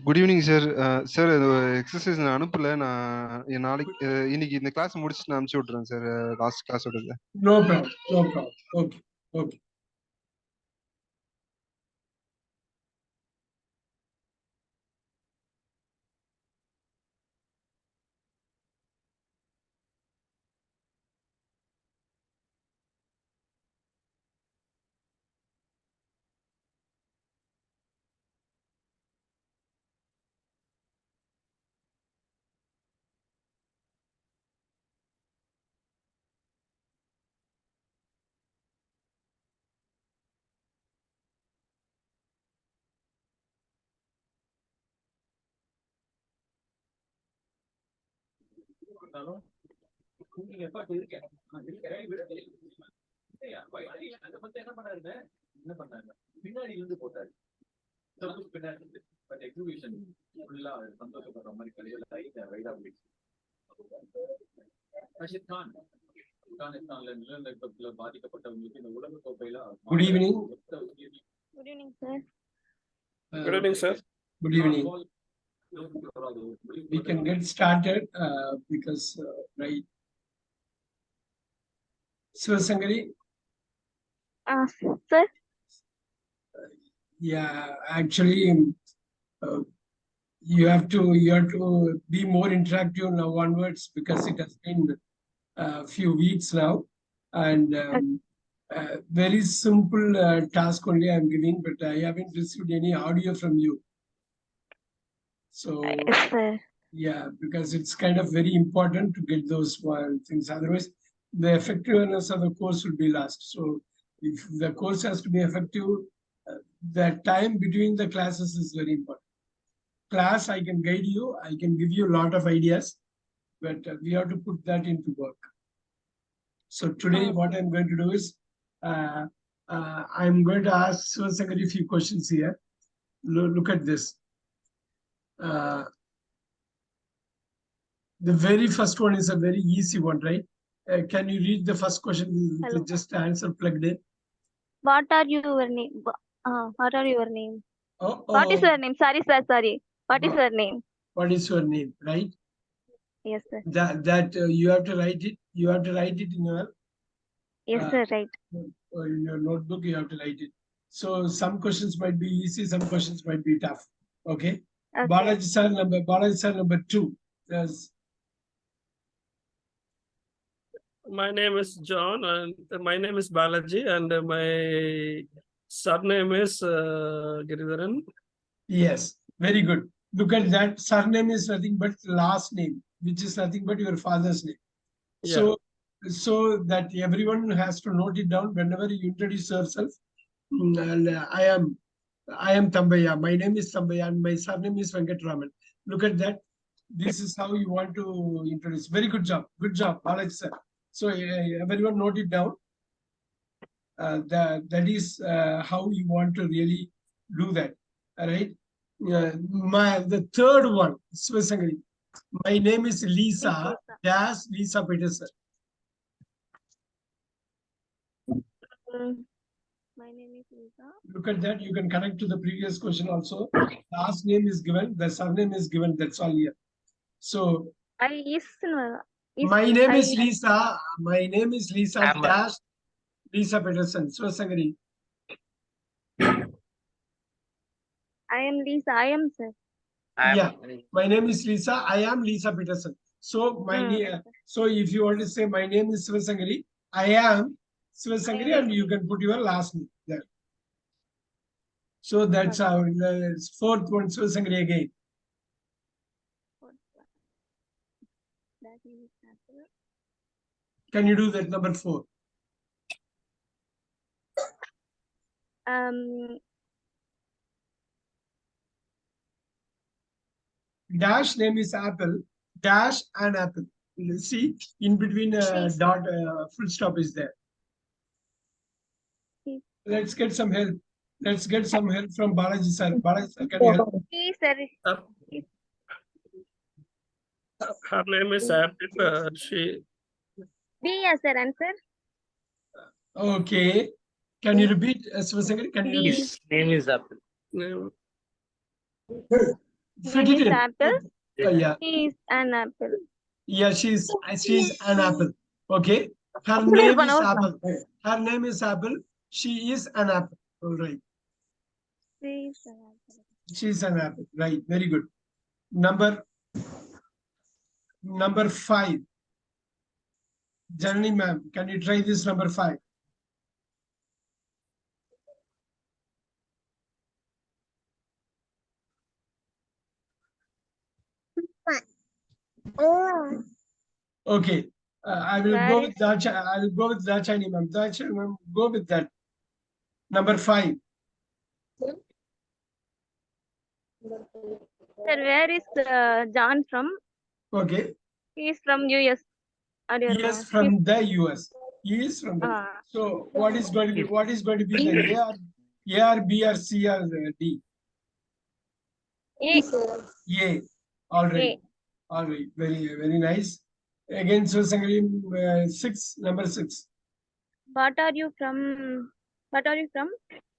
Good evening sir. Sir exercise நான் அனுப்பல. நான் நாளைக்கு இன்னைக்கு இந்த கிளாஸ் முடிச்சுட்டு நான் அனுப்பிச்சு விட்றேன் சார். லாஸ்ட் கிளாஸோட. No problem. No problem. Okay. Okay. பின்னாடி இருந்து போட்டாரு பின்னாடி பட் எக்ஸிபிஷன் ஃபுல்லா சந்தோஷப்படுற மாதிரி கலைகள் வைடா போயிடுச்சு. ரஷித் கான் ஆப்கானிஸ்தான்ல நிலநடுக்கத்துல பாதிக்கப்பட்டவங்களுக்கு இந்த உலக கோப்பையில Good evening. Good evening, sir. Good evening, sir. Good evening. We can get started because right. Sivasangari. Sir. Yeah, actually, you have to be more interactive now onwards because it has been a few weeks now, and very simple task only I am giving, but I haven't received any audio from you. So Yes, sir. yeah, because it's kind of very important to get those things. Otherwise, the effectiveness of the course will be lost. So if the course has to be effective, the time between the classes is very important. Class, I can guide you, I can give you a lot of ideas, but we have to put that into work. So today what I'm going to do is, I'm going to ask Sivasangari a few questions here. Look at this. The very first one is a very easy one, right? Can you read the first question with just answer plugged in? What are your name? What are your name? What is your name? Sorry, sir. Sorry. What is your name? What is your name, right? Yes, sir. That you have to write it. You have to write it in your Yes, sir. Right. or in your notebook. You have to write it. So some questions might be easy, some questions might be tough. Okay. Okay. Balaji sir number 2. There's My name is John, and my name is Balaji, and my surname is Giridharan. yes, very good. Look at that. Surname is nothing but last name, which is nothing but your father's name. Yeah. So that everyone has to note it down whenever you introduce yourself. And I am Tambaya. My name is Tambaya, and my surname is Venkatraman. Look at that. This is how you want to introduce. Very good job. Good job, Balaji sir. So everyone note it down. That is how you want to really do that. All right. The third one, Sivasangari. My name is Lisa. Dash Lisa Peterson. My name is Lisa. Look at that. You can connect to the previous question also. Last name is given. The surname is given. That's all here. So my name is Lisa. My name is Lisa. Dash Lisa Peterson. Sivasangari. I am Lisa. I am, sir. Yeah. My name is Lisa. I am Lisa Peterson. So so if you want to say my name is Sivasangari, I am Sivasangari, and you can put your last name there. So that's our fourth one, Sivasangari again. Can you do that number 4? Dash name is Apple. Dash and Apple. See, in between dot full stop is there. Let's get some help. Let's get some help from Balaji sir. Balaji sir, can you help? Yes, sir. Her name is Apple. She. Yes, sir. Answer. Okay. Can you repeat, Sivasangari? Can you repeat? name is Apple. Name. Fit it Is in. apple. Yeah. He is an apple. Yeah, she's an apple. Okay. Her name is Apple. Her name is Apple. She is an apple. All right. She is an apple. She's an apple. Right. Very good. Number 5. Janani ma'am, can you try this number 5? Okay. I will Where go is- with that. I will go with Dachani ma'am. Dachani ma'am, go with that. Number 5. Sir, where is John from? Okay. He is from US. Or your Yes, from the US. He is from the. Ah. So what is going to be the A or B or C or D? A. A. All right. A. All right. Very nice. Again, so Sangari, number 6. What are you from?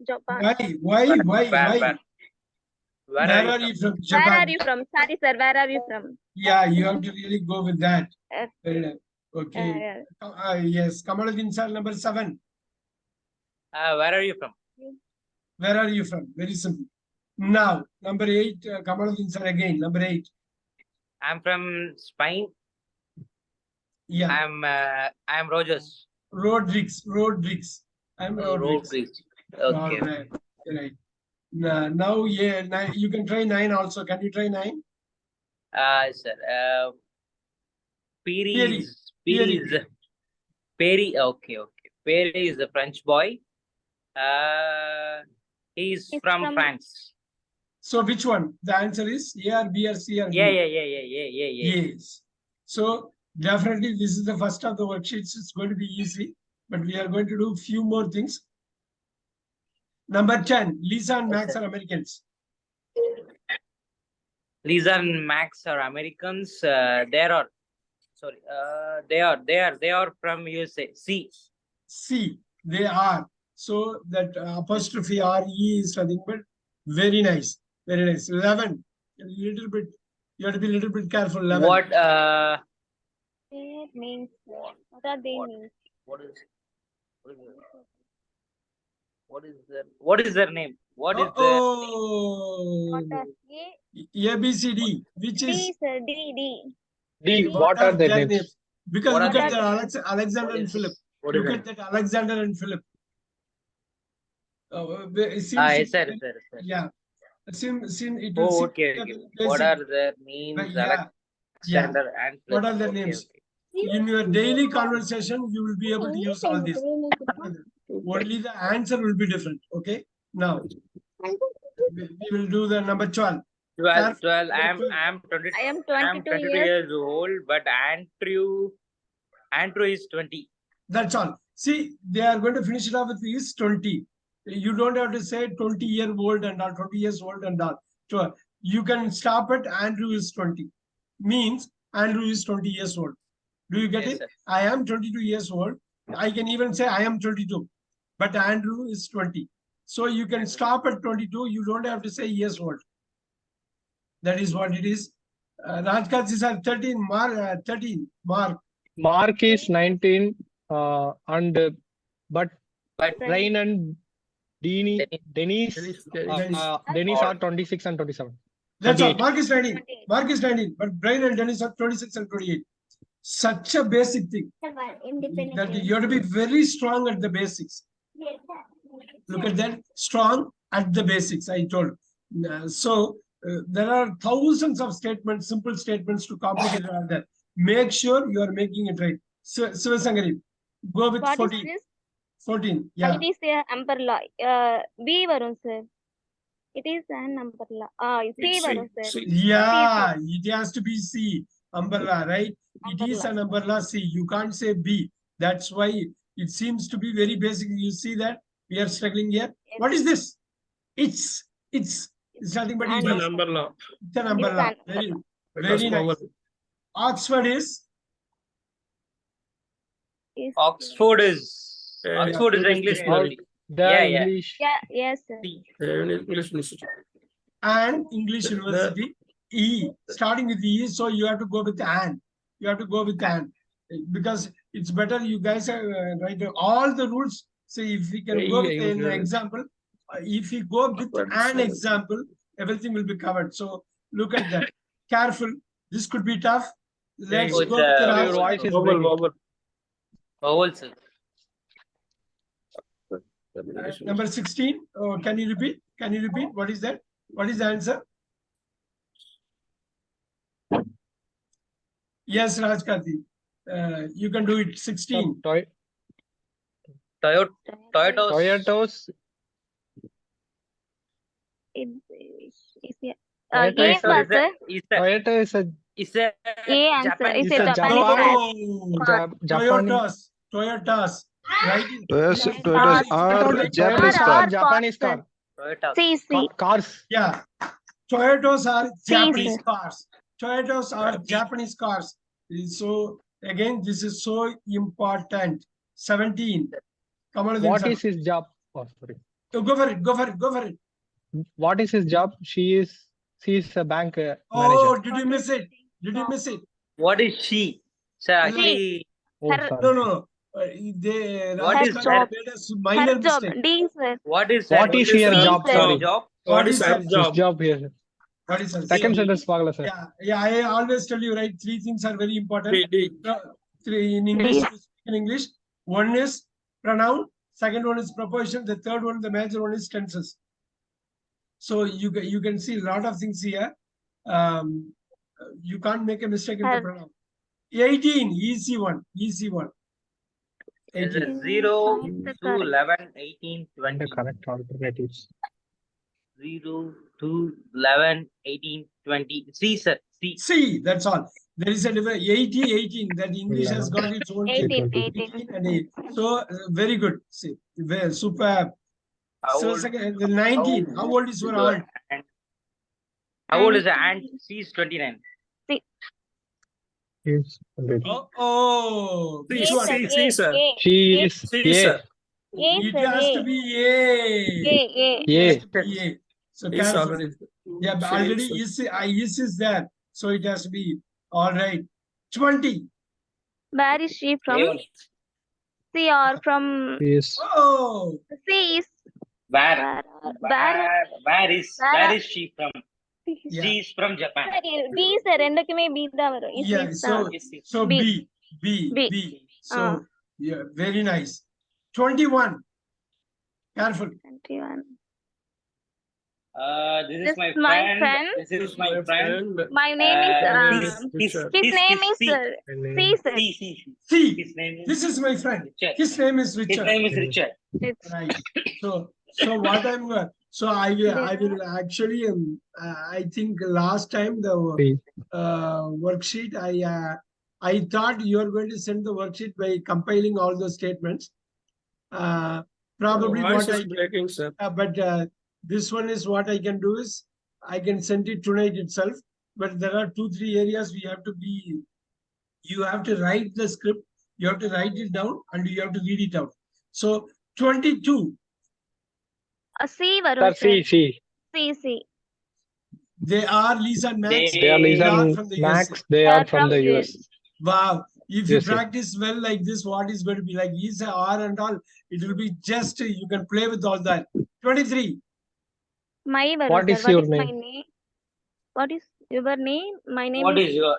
Japan. Why? Where Where are you from? Japan. Where are you from? Sorry, sir. Where are you from? Yeah, you have to really go with that. Yes. Very nice. Okay. Yes, Kamaluddin sir, number 7. where are you from? Where are you from? Very simple. Now, number 8, Kamaluddin sir again. Number 8. I'm from Spain. Yeah. I'm Rogers. Rodriguez. I'm Rodriguez. Rodriguez. All Okay. right. Now, yeah, you can try 9 also. Can you try 9? Sir. Perry. Perry. Okay. Perry is a French boy. He's from France. So which one? The answer is A or B or C or D? Yeah. Yes. So definitely this is the first of the worksheets. It's going to be easy, but we are going to do few more things. Number 10, Lisa and Max are Americans. Lisa and Max are Americans. They are from USA. C, they are. So that apostrophe RE is nothing but very nice. 11. You have to be a little bit careful. 11. What? It means. What are they mean? What is their name? What is their Oh, What are ABCD, which D, is sir. D. D. What are their names? Because What look are at their that Alexander and Philip. Look at that Alexander and Philip. yes, sir. Yeah. It will seem Okay. like a What basic- are their names? But yeah, Alexander and Philip. What are their names? In your daily conversation, you will be able to use all this. Only the answer will be different. Okay. Now we will do the number 12. 12. I'm 20. I am I'm 22 22 years. years old, but Andrew is 20. That's all. See, they are going to finish it off with is 20. You don't have to say 20-year-old and all, 20 years old and all. So you can stop at Andrew is 20. Means Andrew is 20 years old. Do you get Yes, it? sir. I am 22 years old. I can even say I am 22. But Andrew is 20. So you can stop at 22. You don't have to say years old. That is what it is. Rajkat is at 13. 13. Mark. Mark is 19, but But Brian and Denise are 26 and 27. That's all. 28. Mark is 19. Mark is 19. But Brian and Dennis are 26 and 28. Such a basic thing that you have to be very strong at the basics. Look at that. Strong at the basics, I told. There are thousands of statements, simple statements to complicate it out there. Make sure you are making it right. So, Sangari, go with What 14. is this? 14. Yeah. It is a umbrella. B varun, sir. It is an umbrella. C varun, sir. Yeah, it has to be C. Umbrella, right? It is Umbrella. an umbrella C. You can't say B. That's why it seems to be very basic. You see that we are struggling here. What is this? It's nothing but An it An is. umbrella. It's an umbrella. It's Very, Because very nice. over. Oxford is Oxford is Oxford English All university. the Yeah. English. Yeah, yes, sir. English Institute. and English University. E, starting with E, so you have to go with an. You have to go with an. Because it's better you guys are write all the rules. So if we can go with an example, if we go with an example, everything will be covered. So look at that. Careful. This could be tough. Let's Oh, go with the Your last voice is Vowel, breaking. vowel. vowel, sir. number 16. Oh, can you repeat? Can you repeat? What is that? What is the answer? Yes, Rajkati. You can do it. 16. Toyota. Toyotas. A Toyota answer. Toyota is a Is a A answer. Is It's a a Japanese Japan. word. Japanese. Toyotas. Right? Toyotas are Japanese car. Japanese car. Toyota. C. Cars. Yeah. Toyotas are Japanese sir. cars. Toyotas are Japanese cars. So again, this is so important. 17. Kamaluddin What sir. is his job? Oh, sorry. Go for it. Go for it. Go for it. What is his job? She is a bank Oh, manager. did you miss it? Did you miss it? What is she? Sir, actually, Oh, Her- sorry. No. They What is Rajkant job? made a minor Her job. mistake. D, sir. what is What is her her job? job? Sorry. job? What is her her His job? job here. What is her? Second sentence, Pagala sir. Yeah. I always tell you, right? Three things are very important. D. Three in English. Yes. To speak in English. One is pronoun. Second one is preposition. The third one, the major one, is tenses. So you can see a lot of things here. You can't make a mistake in the Her- pronoun. 18, easy one. Is 18. it 0 Find the to correct. 11, 18, 20? The correct alternatives. 0 to 11, 18, 20. C, sir. C. See, that's all. There is a difference. 80, 18. That English has 11. got its own 18. 18 and 8. So very good. See, very superb. How So old- second, the 19. How old is your aunt? aunt? How old is the aunt? C is 29. Yes. Oh, C, which A, one? sir. C, sir. She is C, sir. It sir. has to be A. A. A. It has to be A. So Is careful. already. Yeah, but She already is- is there. So it has to be all right. 20. Where is she from? A1. C or from Yes. Oh, C is Where? where Where is she from? yeah. She is from Japan. சரி B sir ரெண்டுக்குமே B தான் வரும் Is Yeah, is தான். so B. B. So yeah, very nice. 21. Careful. 21. This This is my is my friend. friend. This is my friend. My name is His name is C. C sir. See, His name is this is my friend. Richard. His name is His Richard. name is Richard. It's Right. So what so I will actually I think last time the B. worksheet I thought you are going to send the worksheet by compiling all those statements. Probably Voice what is breaking, sir. but this one is what I can do is I can send it tonight itself. But there are 2-3 areas you have to write the script, you have to write it down, and you have to read it out. So 22. C வரும் Sir, sir. C. They are Lisa and Max. They are Lisa are and from the Max. USA. They are from the US. Wow. If you Yes, sir. practice well like this, what is going to be like Lisa, R and all, it will be just, you can play with all that. 23. My வரும் What sir. is What your is my name? name? What is your name? My name What is your?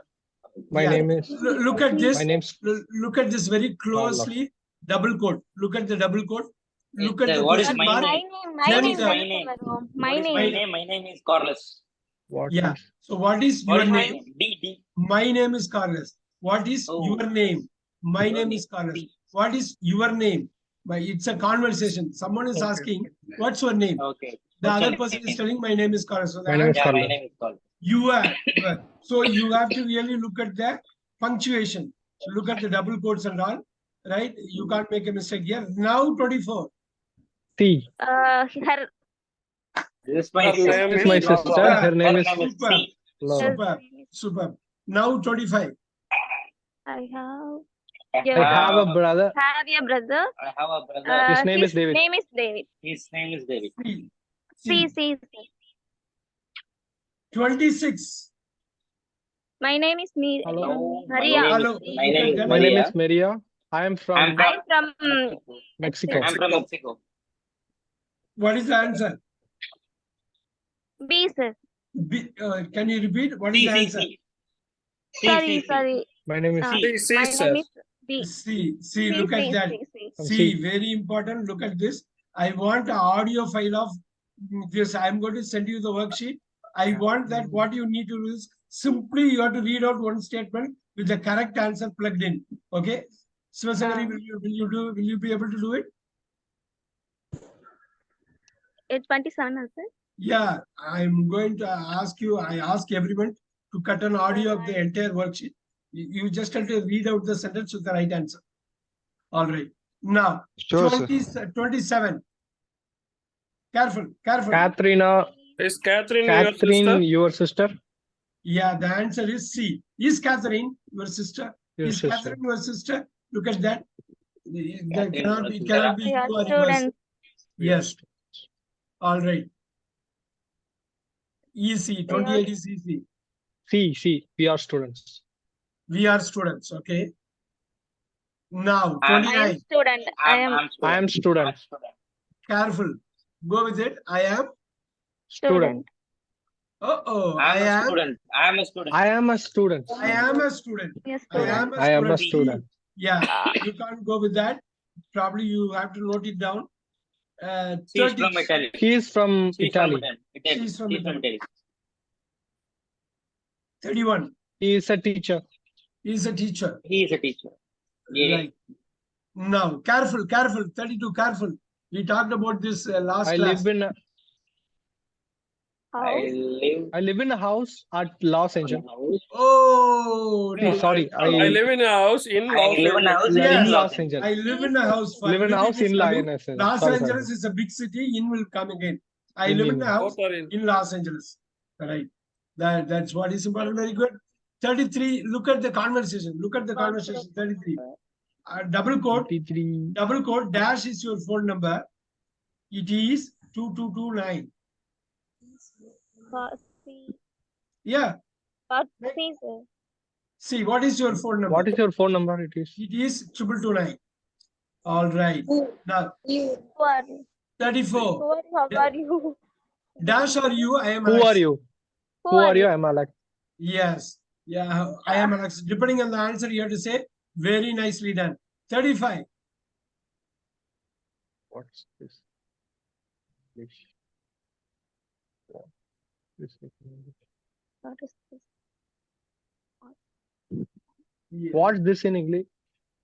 My Yeah. name is. Look at this. My name's. Look at this very closely. Double quote. Look at the double quote. Look at Yes, the what is question my mark. name? my Then name the- வரும் sir. My What is name. my name? My name is Carlos. What Yeah. is- So what is What your is my name? name? D. My name is Carlos. What is Oh. your name? My Your name name. is Carlos. D. What is your name? It's a conversation. Someone is Okay. asking, what's your name? Okay. The What's other your person is name? telling, my name is Carlos. So the My name is answer- Yeah, my Carlos. name is Carlos. You are. So you have to really look at the punctuation. Look at the double quotes and all. Right? You can't make a mistake here. Now 24. C. Her This is my Her sister. name This is my sister. Her name is. Super. Laura. Superb. Superb. Now 25. I have I have a brother. a brother. I have a brother. His name is David. Name is David. His name is David. C. C. 26. My name is Hello. Maria. Hello. My name is Look at My name Maria. is Maria. I am from I'm I'm from Mexico. I'm from Mexico. What is the answer? B, sir. B, can you repeat? What is the answer? Sorry. My name is C. My sir. name is B. See, look at that. C. See, very important. Look at this. I want an audio file of this. I'm going to send you the worksheet. I want that what you need to do is simply you have to read out one statement with the correct answer plugged in. Okay. Sivasangari, will you be able to do it? It's 27, sir. Yeah, I'm going to ask you, I ask everyone to cut an audio of the entire worksheet. You just have to read out the sentence with the right answer. All right. Now, Sure, sir. 27. Careful. Katharina. Is Catherine Catherine, your sister? your sister? Yeah, the answer is C. Is Catherine your sister? Your Is sister. Catherine your sister? Look at that. It Catherine cannot be Yeah, you or yours. students. Yes. All right. Easy. 28 is easy. C. We are students. We are students. Okay. Now, I'm- I am 29. student. I am student. Careful. Go with it. I am. Student. I am. student. I'm a student. I am a student. I am a student. Yes, I student. am a I am a student. student. Yeah, you can't go with that. Probably you have to note it down. She's from Italy. He is from She's from Italy. Italy. She's from She's from Italy. Italy. 31. He is a teacher. He is a teacher. He is a teacher. Yeah. Right. Now, careful. 32, careful. We talked about this last I class. live in a house at Los Angeles. Oh, No, sorry. I live in a house in Los live in a house Angeles. Yeah. in Los Angeles. I live in a house. Live in a house in Los Angeles. Los Sorry. Angeles is a big city. In will come again. I In live in will. a house Both are in. in Los Angeles. Right. That's what is important. Very good. 33. Look at the conversation. 33. Double quote. 23. Double quote. Dash is your phone number. It is 2229. C. Yeah. C, sir. See, what is your phone number? What is your phone number? It is It is 2229. All right. Now, Who are you? 34. How are you? Dash or you? I am who Alex. are you? Who are you? I'm Alex. Yes. Yeah, I am Alex. Depending on the answer, you have to say, very nicely done. 35. What's this? What is this? What is this? Yeah. What's this in English?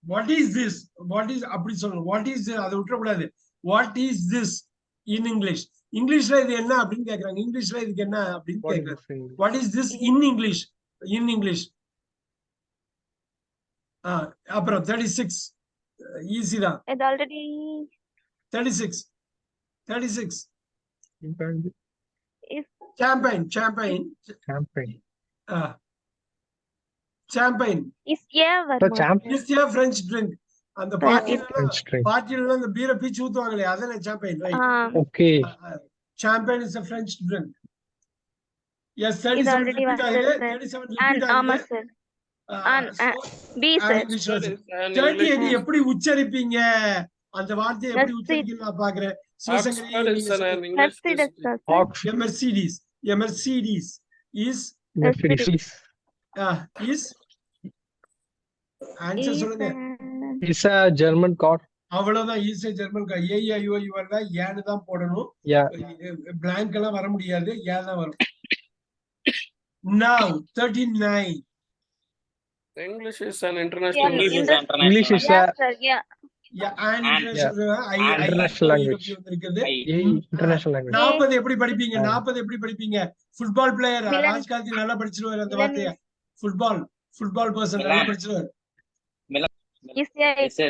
What is this? What is அப்படி சொல்லணும். What is this? அதை விட்டுறக்கூடாது. What is this in English? இங்கிலீஷ்ல இது என்ன அப்படின்னு கேக்குறாங்க. இங்கிலீஷ்ல இதுக்கு என்ன அப்படின்னு What is கேக்குறாங்க. this in English? What is this in English? In English. அப்புறம் 36. Easy தான். It already 36. 36. is Champagne. Campaign. Champagne. is yeah. The champ. Is a French drink. And the French drink. partyல அந்த பீரை beach ஊத்துவாங்களே அதானே champagne, right? Okay. Champagne is a French drink. Yes, Is 37 already repeat one, ஆகுது. sir. 37 And repeat ஆகுது. sir. And B, sir. English That version. is an 38 English. எப்படி உச்சரிப்பீங்க? அந்த வார்த்தையை எப்படி That's it. உச்சரிக்கீங்க நான் பாக்குறேன். சிவசங்கரி, Oxford is நீங்க an English. Mercedes, district. sir. Oxford. A Mercedes. A Mercedes is Mercedes. answer Is சொல்லுங்க. It's a German car. அவ்வளவுதான் ஈஸியா ஜெர்மன் கா ஏஐயூஐ ஏன்னு தான் போடணும். Yeah. பிளாங்க் எல்லாம் வர முடியாது. ஏன் தான் வரும். Now 39. English is an international Yeah, English is language. English is Yeah, a sir. Yeah. Yeah, and And- international language. வந்திருக்குது. international language. 40 எப்படி படிப்பீங்க? 40 எப்படி படிப்பீங்க? Football player Milan. ராஜ்காந்தி நல்லா படிச்சிருவாரு அந்த Milan வார்த்தைய. ஃபுட்பால் பர்சன் நல்லா Milan. படிச்சிருவாரு. Is yeah. Yes, sir.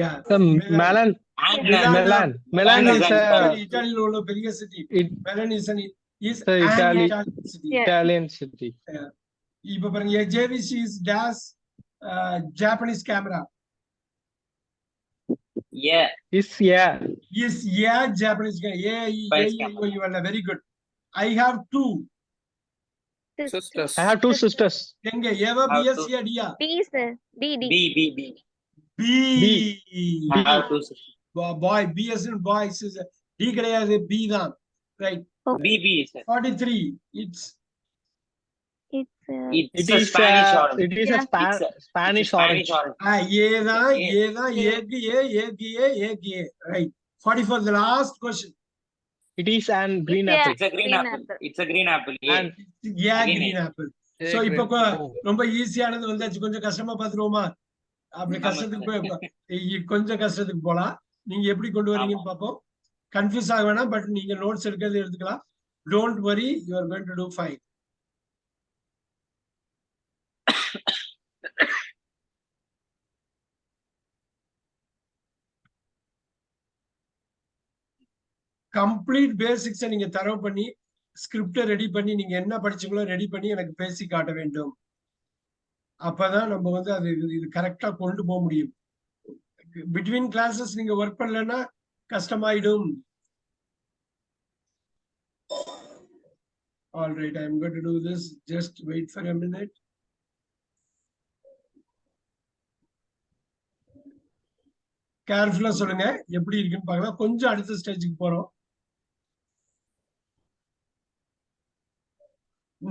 Yeah. The Milan. Milan. Milan is a இத்தாலியில உள்ள பெரிய city. it, Milan is an Italy. Italian city. Yeah. Italian city. இப்ப பாருங்க JVC is dash Japanese camera. Yeah. Is yeah. Yes, yeah, Japanese camera. Japanese camera. Very good. I have two. Sisters. I have two sisters. எங்க ஏவா How Pia to- chia Diya? D sir. D. B. I have two sisters. Boy, B as in boys is D கிடையாது, B தான். Right. BB, sir. 43. It's It's It a is Spanish origin. it is a It's a- Spanish Spanish orange. origin. A தான், ஏக்கு ஏ. Right. 44, the last question. It is an green Yeah. apple. It's a green Green apple. apple. It's a green apple. Yeah. And Yeah, Green green apple. A So இப்போ green- ரொம்ப ஈஸியானது வந்தாச்சு, கொஞ்சம் கஷ்டமா பாத்துருவோமா? அப்படி ஆமா. கஷ்டத்துக்கு கொஞ்சம் கஷ்டத்துக்கு போலாம். நீங்க எப்படி கொண்டு வரீங்கன்னு பாப்போம். கன்ஃபியூஸ் ஆக வேணாம், பட் நீங்க நோட்ஸ் எடுக்கிறது எடுத்துக்கலாம். Don't worry, you are going to do fine. Complete basics நீங்க தரவு பண்ணி ஸ்கிரிப்டை ரெடி பண்ணி நீங்க என்ன படிச்சீங்களோ ரெடி பண்ணி எனக்கு பேசி காட்ட வேண்டும். அப்பதான் நம்ம வந்து அது இது கரெக்டா கொண்டு போக முடியும். பிட்வீன் கிளாஸஸ் நீங்க ஒர்க் பண்ணலன்னா கஷ்டமாயிடும். All right, I am going to do this. Just wait for a minute. கேர்ஃபுல்லா சொல்லுங்க, எப்படி இருக்குன்னு பார்க்கலாம். கொஞ்சம் அடுத்த ஸ்டேஜுக்கு போறோம்.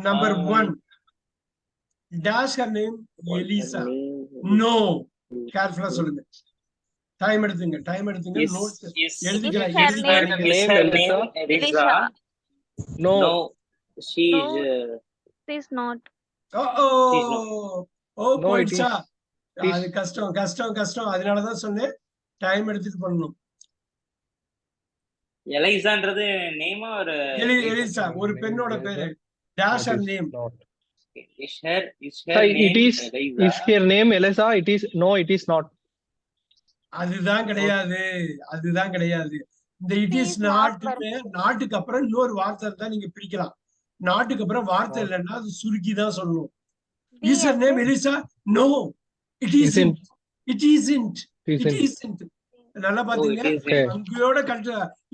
Number 1. Dash her name Elisa. No. Careful சொல்லுங்க. டைம் எடுத்துங்க. நோட்ஸ் எழுதிக்கலாம். Is her name Is her name Elisa? no, No. She No. is. She's not. Oh No, it போயிடுச்சா? is- அது கஷ்டம். அதனாலதான் சொன்னேன் டைம் எடுத்துட்டு பண்ணணும். எலைசான்றது நேமா ஒரு எலிசா ஒரு பெண்ணோட பேரு. Dash her name. not. is her Sir, it name is Elisa? her name Elisa? It is no, it is not. அதுதான் கிடையாது. இந்த இட் இஸ் நாட்டுக்கு அப்புறம் இன்னொரு வார்த்தை இருந்தா நீங்க பிரிக்கலாம். நாட்டுக்கு அப்புறம் வார்த்தை இல்லைன்னா அது சுருக்கி தான் சொல்லணும். Is her name Elisa? No, it isn't. நல்லா பாத்தீங்க. Oh, it is. அங்கயோட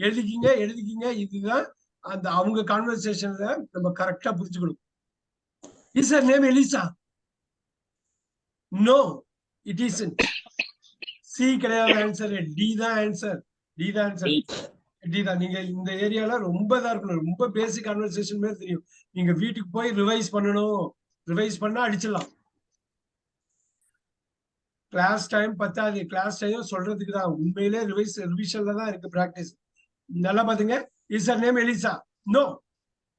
எழுதிக்கிங்க. இதுதான் அந்த அவங்க கான்வர்சேஷன்ல நம்ம கரெக்டா புரிஞ்சுக்கணும். Is her name Elisa? No, it isn't. C கிடையாது ஆன்சர். டி தான் ஆன்சர். டி தான். நீங்க இந்த ஏரியால ரொம்ப இதா இருக்கணும். ரொம்ப பேசிக் கான்வர்சேஷன் மாதிரி தெரியும். நீங்க வீட்டுக்கு போய் ரிவைஸ் பண்ணணும். ரிவைஸ் பண்ணா அடிச்சிடலாம். கிளாஸ் டைம் பத்தாது. கிளாஸ் டைம் சொல்றதுக்கு தான். உண்மையிலே ரிவிஷன்ல தான் இருக்கு பிராக்டிஸ். நல்லா பாத்தீங்க. Is her name Elisa? No,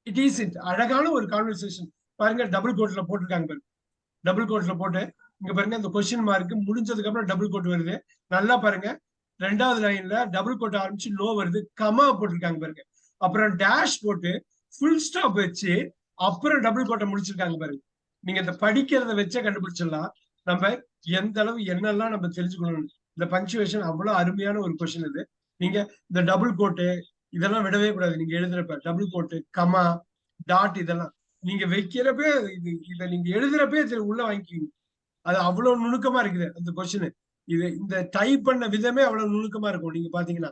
it isn't. அழகான ஒரு கான்வர்சேஷன் பாருங்க. டபுள் கோட்ல போட்டிருக்காங்க பாருங்க. டபுள் கோட்ல போட்டு இங்க பாருங்க, இந்த கொஸ்டின் மார்க் முடிஞ்சதுக்கு அப்புறம் டபுள் கோட் வருது. நல்லா பாருங்க. 2வது லைன்ல டபுள் கோட் ஆரம்பிச்சு நோ வருது. கமா போட்டிருக்காங்க பாருங்க. அப்புறம் டேஷ் போட்டு ஃபுல் ஸ்டாப் வச்சு அப்புறம் டபுள் கோட்டை முடிச்சிருக்காங்க பாருங்க. நீங்க இந்த படிக்கிறத வச்சே கண்டுபிடிச்சிடலாம் நம்ம எந்த அளவு என்னெல்லாம் நம்ம தெரிஞ்சுக்கணும். இந்த பங்க்சுவேஷன் அவ்வளவு அருமையான ஒரு கொஸ்டின் இது. நீங்க இந்த டபுள் கோட்டு இதெல்லாம் விடவே கூடாது. நீங்க எழுதுறப்ப டபுள் கோட்டு, கமா, டாட் இதெல்லாம் நீங்க வைக்கிறப்ப இதை நீங்க எழுதுறப்பே உள்ள வாங்கிக்குவீங்க. அது அவ்வளவு நுணுக்கமா இருக்குது அந்த கொஸ்டின். இந்த டைப் பண்ண விதமே அவ்வளவு நுணுக்கமா இருக்கும். நீங்க பாத்தீங்கன்னா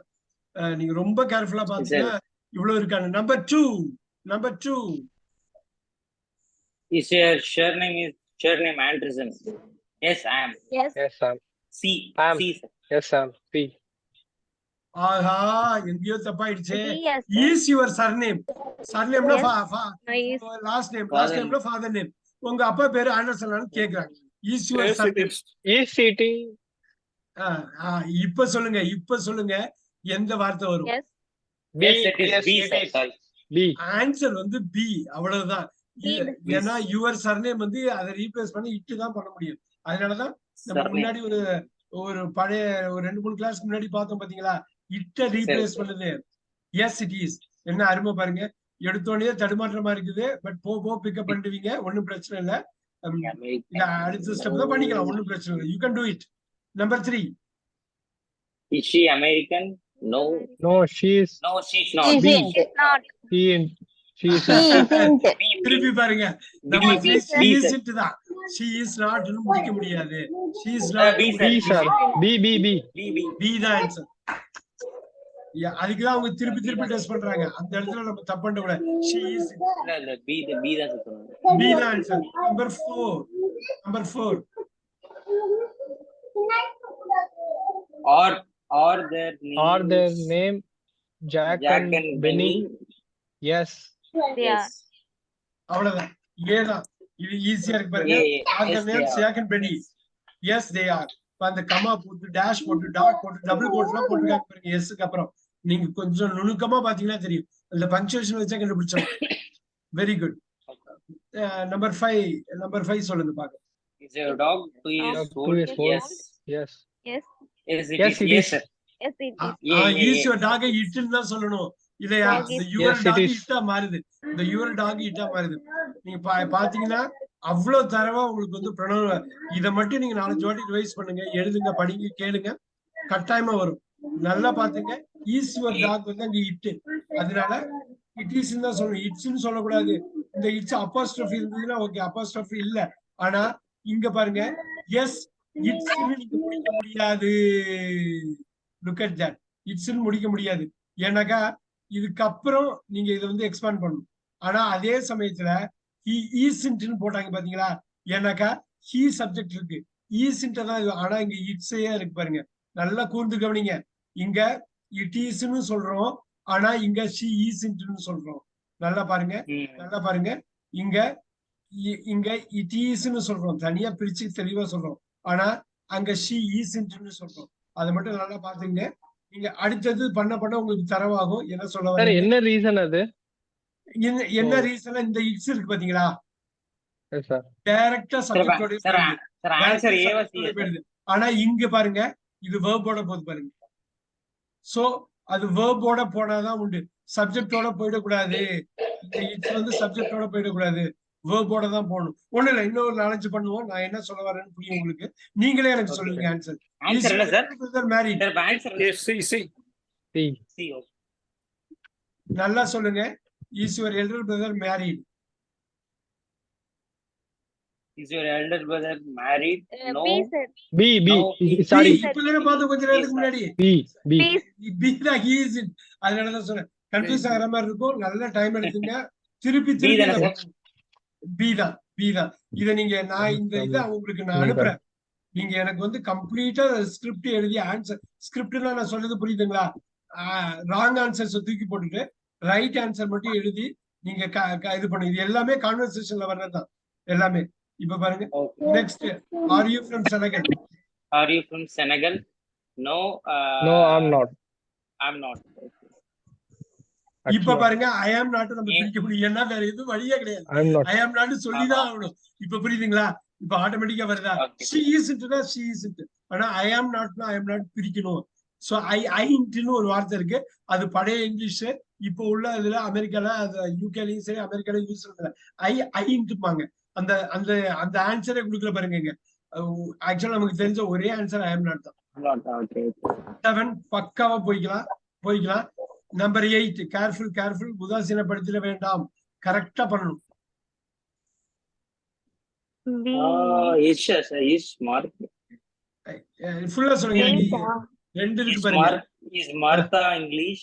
நீங்க ரொம்ப கேர்ஃபுல்லா பாத்தீங்கன்னா இவ்வளவு இருக்காங்க. Number two. Is your surname Anderson? Yes, I am. Yes. Yes, sir. C. I am. C, sir. Yes, sir. C. ஆஹா, எங்கேயோ தப்பாயிடுச்சு. Yes. Is your surname? சர்நேம்னா Yes. லாஸ்ட் நேம்னா ஃபாதர் நேம். உங்க அப்பா பேரு ஆண்டர்சன் கேக்குறாங்க. Is your Yes, it surname? is. Is it? இப்ப சொல்லுங்க எந்த வார்த்தை வரும்? Yes. Yes, it is Yes, B, it sir. is. Sorry. B. Answer வந்து பி. அவ்வளவுதான். B. ஏன்னா யுவர் சர்நேம் வந்து அதை ரீப்ளேஸ் பண்ணி இட்டு தான் பண்ண முடியும். அதனாலதான் நம்ம Surname. முன்னாடி ஒரு பழைய ஒரு 2-3 கிளாஸ்க்கு முன்னாடி பார்த்தோம் பாத்தீங்களா? இட்ட ரீப்ளேஸ் பண்ணுது. Yes, it is. என்ன அருமை பாருங்க. எடுத்தோடனே தடுமாற்றமா இருக்குது. பட் போ பிக்கப் பண்ணிடுவீங்க. ஒன்னும் பிரச்சனை இல்ல. இல்ல அடுத்த ஸ்டெப் தான் பண்ணிக்கலாம். ஒன்னும் பிரச்சனை இல்லை. You can do it. Number 3. Is she American? No. No, she is. No, she's not. B. She's not. She is. திருப்பி பாருங்க. B, நம்ம B, she B, is sir. it தான். she is not னு முடிக்க முடியாது. she is not. B, sir. B, sir. B. B, B. B தான் answer. அதுக்குதான் அவங்க திருப்பி திருப்பி டெஸ்ட் பண்றாங்க. அந்த இடத்துல நம்ம தப்பு பண்ண கூடாது. She is it. இல்ல பி தான் சொல்லுங்க. B தான் answer. Number 4. Or their name Jack and Benny? Yes. They are. அவ்வளவுதான். ஏதான் இது ஈஸியா இருக்கு பாருங்க. Are the Yes, they names are. Jack and Benny? Yes, they are. அந்த கமா போட்டு டேஷ் போட்டு டாட் போட்டு டபுள் கோட்லாம் போட்டுருக்காங்க பாருங்க எஸ்க்கு அப்புறம். நீங்க கொஞ்சம் நுணுக்கமா பாத்தீங்கன்னா தெரியும். அந்த பங்க்சுவேஷன் வச்சா கண்டுபிடிச்சோம். Very good. நம்பர் 5 சொல்லுங்க பாக்க. Is your dog 2 years Dog 2 old? years old. Yes. Yes. Yes. Yes, it Yes, is. it Yes, is. sir. Yes, it is. Is your dog இட்னு தான் சொல்லணும். இல்லையா? Yes, இந்த it your Yes, it dog is. இட்டா மாறுது. இந்த your talk இட்டா மாறுது. நீங்க பாத்தீங்கன்னா அவ்வளவு தரவா உங்களுக்கு வந்து பிரணவ இத மட்டும் நீங்க 4 வாட்டி ரிவைஸ் பண்ணுங்க, எழுதுங்க, படிங்க, கேளுங்க, கட்டாயமா வரும். நல்லா பாத்துங்க. ஈஸ் யுவர் டாக் வந்து அங்க இட்டு, அதனால இட் இஸ் தான் சொல்லணும். இட்ஸ்ன்னு சொல்லக்கூடாது. இந்த இட்ஸ் அப்போஸ்ட்ரோஃபி இருந்ததுன்னா ஓகே, அப்போஸ்ட்ரோஃபி இல்ல. ஆனா இங்க பாருங்க, எஸ் இட்ஸ்ன்னு நீங்க முடிக்க முடியாது. Look at that. இட்ஸ்ன்னு முடிக்க முடியாது. ஏன்னாக்கா இதுக்கப்புறம் நீங்க இதை வந்து எக்ஸ்பேண்ட் பண்ணணும். ஆனா அதே சமயத்துல he isn't போட்டாங்க பாத்தீங்களா? ஏன்னாக்கா he சப்ஜெக்ட் இருக்கு, isn't தான் இது. ஆனா இங்க இட்ஸே இருக்கு பாருங்க. நல்லா கூர்ந்து கவனிங்க. இங்க it isன்னு சொல்றோம், ஆனா இங்க she isn't சொல்றோம். நல்லா பாருங்க, நல்லா பாருங்க. இங்க it isன்னு சொல்றோம், தனியா பிரிச்சு தெளிவா சொல்றோம். ஆனா அங்க she isn't சொல்றோம். அதை மட்டும் நல்லா பாத்துங்க. நீங்க அடுத்தது பண்ண உங்களுக்கு தரவாகும். என்ன சொல்ல Sir, வரீங்க? என்ன ரீசன் அது? என்ன ரீசன்? இந்த இட்ஸ் இருக்கு பாத்தீங்களா? Yes, sir. டைரக்டா சப்ஜெக்டோட Sir, answer A was yes, sir. போயிடுது. ஆனா இங்க பாருங்க, இது வெர்போட போகுது பாருங்க. சோ அது வெர்போட போனாதான் உண்டு, சப்ஜெக்டோட போயிடக்கூடாது. இந்த இட்ஸ் வந்து சப்ஜெக்டோட போயிடக்கூடாது, வெர்போட தான் போகணும். ஒண்ணு இல்ல, இன்னொரு 4 பண்ணுவோம். நான் என்ன சொல்ல வரேன்னு புரியும் உங்களுக்கு. நீங்களே எனக்கு சொல்லுங்க ஆன்சர். Answer என்ன sir? Married. Sir, answer Yes, see. See. C. நல்லா சொல்லுங்க. Is your elder brother married? Is your elder brother married? No. B, sir. B. No. Sorry. இப்பதானே பார்த்து கொஞ்ச நேரத்துக்கு முன்னாடி. B. B தான், he is it. அதனாலதான் சொன்னேன். கன்ஃபியூஸ் ஆகிற மாதிரி இருக்கும். நல்ல டைம் எடுத்துங்க. திருப்பி B தான். இத நீங்க நான் இந்த இதை உங்களுக்கு நான் அனுப்புறேன். நீங்க எனக்கு வந்து கம்ப்ளீட்டா ஸ்கிரிப்ட் எழுதி ஆன்சர். ஸ்கிரிப்ட்னா நான் சொல்றது புரியுதுங்களா? ராங் ஆன்சர்ஸ் தூக்கி போட்டுட்டு ரைட் ஆன்சர் மட்டும் எழுதி நீங்க இது பண்ணுங்க. இது எல்லாமே கான்வர்சேஷன்ல வர்றதுதான் எல்லாமே. இப்ப பாருங்க. Next, R you from Senegal? Are you from Senegal? No. No, I'm not. I'm not. இப்ப பாருங்க, ஐ ஆம் நாட் நம்ம பிரிக்க முடியும். ஏன்னா வேற எதுவும் வழியே கிடையாது. I'm not. I am not சொல்லிதான் ஆகணும். இப்ப புரியுதுங்களா? இப்ப ஆட்டோமேட்டிக்கா வருதா? she isn't. ஆனா ஐ ஆம் நாட்னா ஐ ஆம் நாட் பிரிக்கணும். சோ ஐன்ட்னு ஒரு வார்த்தை இருக்கு. அது பழைய இங்கிலீஷ். இப்போ உள்ள இதுல அமெரிக்கால, அது யூகேலயும் சரி அமெரிக்கால யூஸ் பண்றாங்க. ஐன்ட்டுப்பாங்க. அந்த அந்த அந்த ஆன்சரே கொடுக்கல பாருங்க. ஆக்சுவலா நமக்கு தெரிஞ்ச ஒரே ஆன்சர் ஐ ஆம் நாட் தான். 7 பக்காவா போய்க்கலாம். Number 8, careful. உதாசீனப்படுத்திட வேண்டாம், கரெக்டா பண்ணணும். B. Is smart. ஃபுல்லா சொல்லுங்க. எனக்கு 2 இருக்கு பாருங்க. Is Martha English?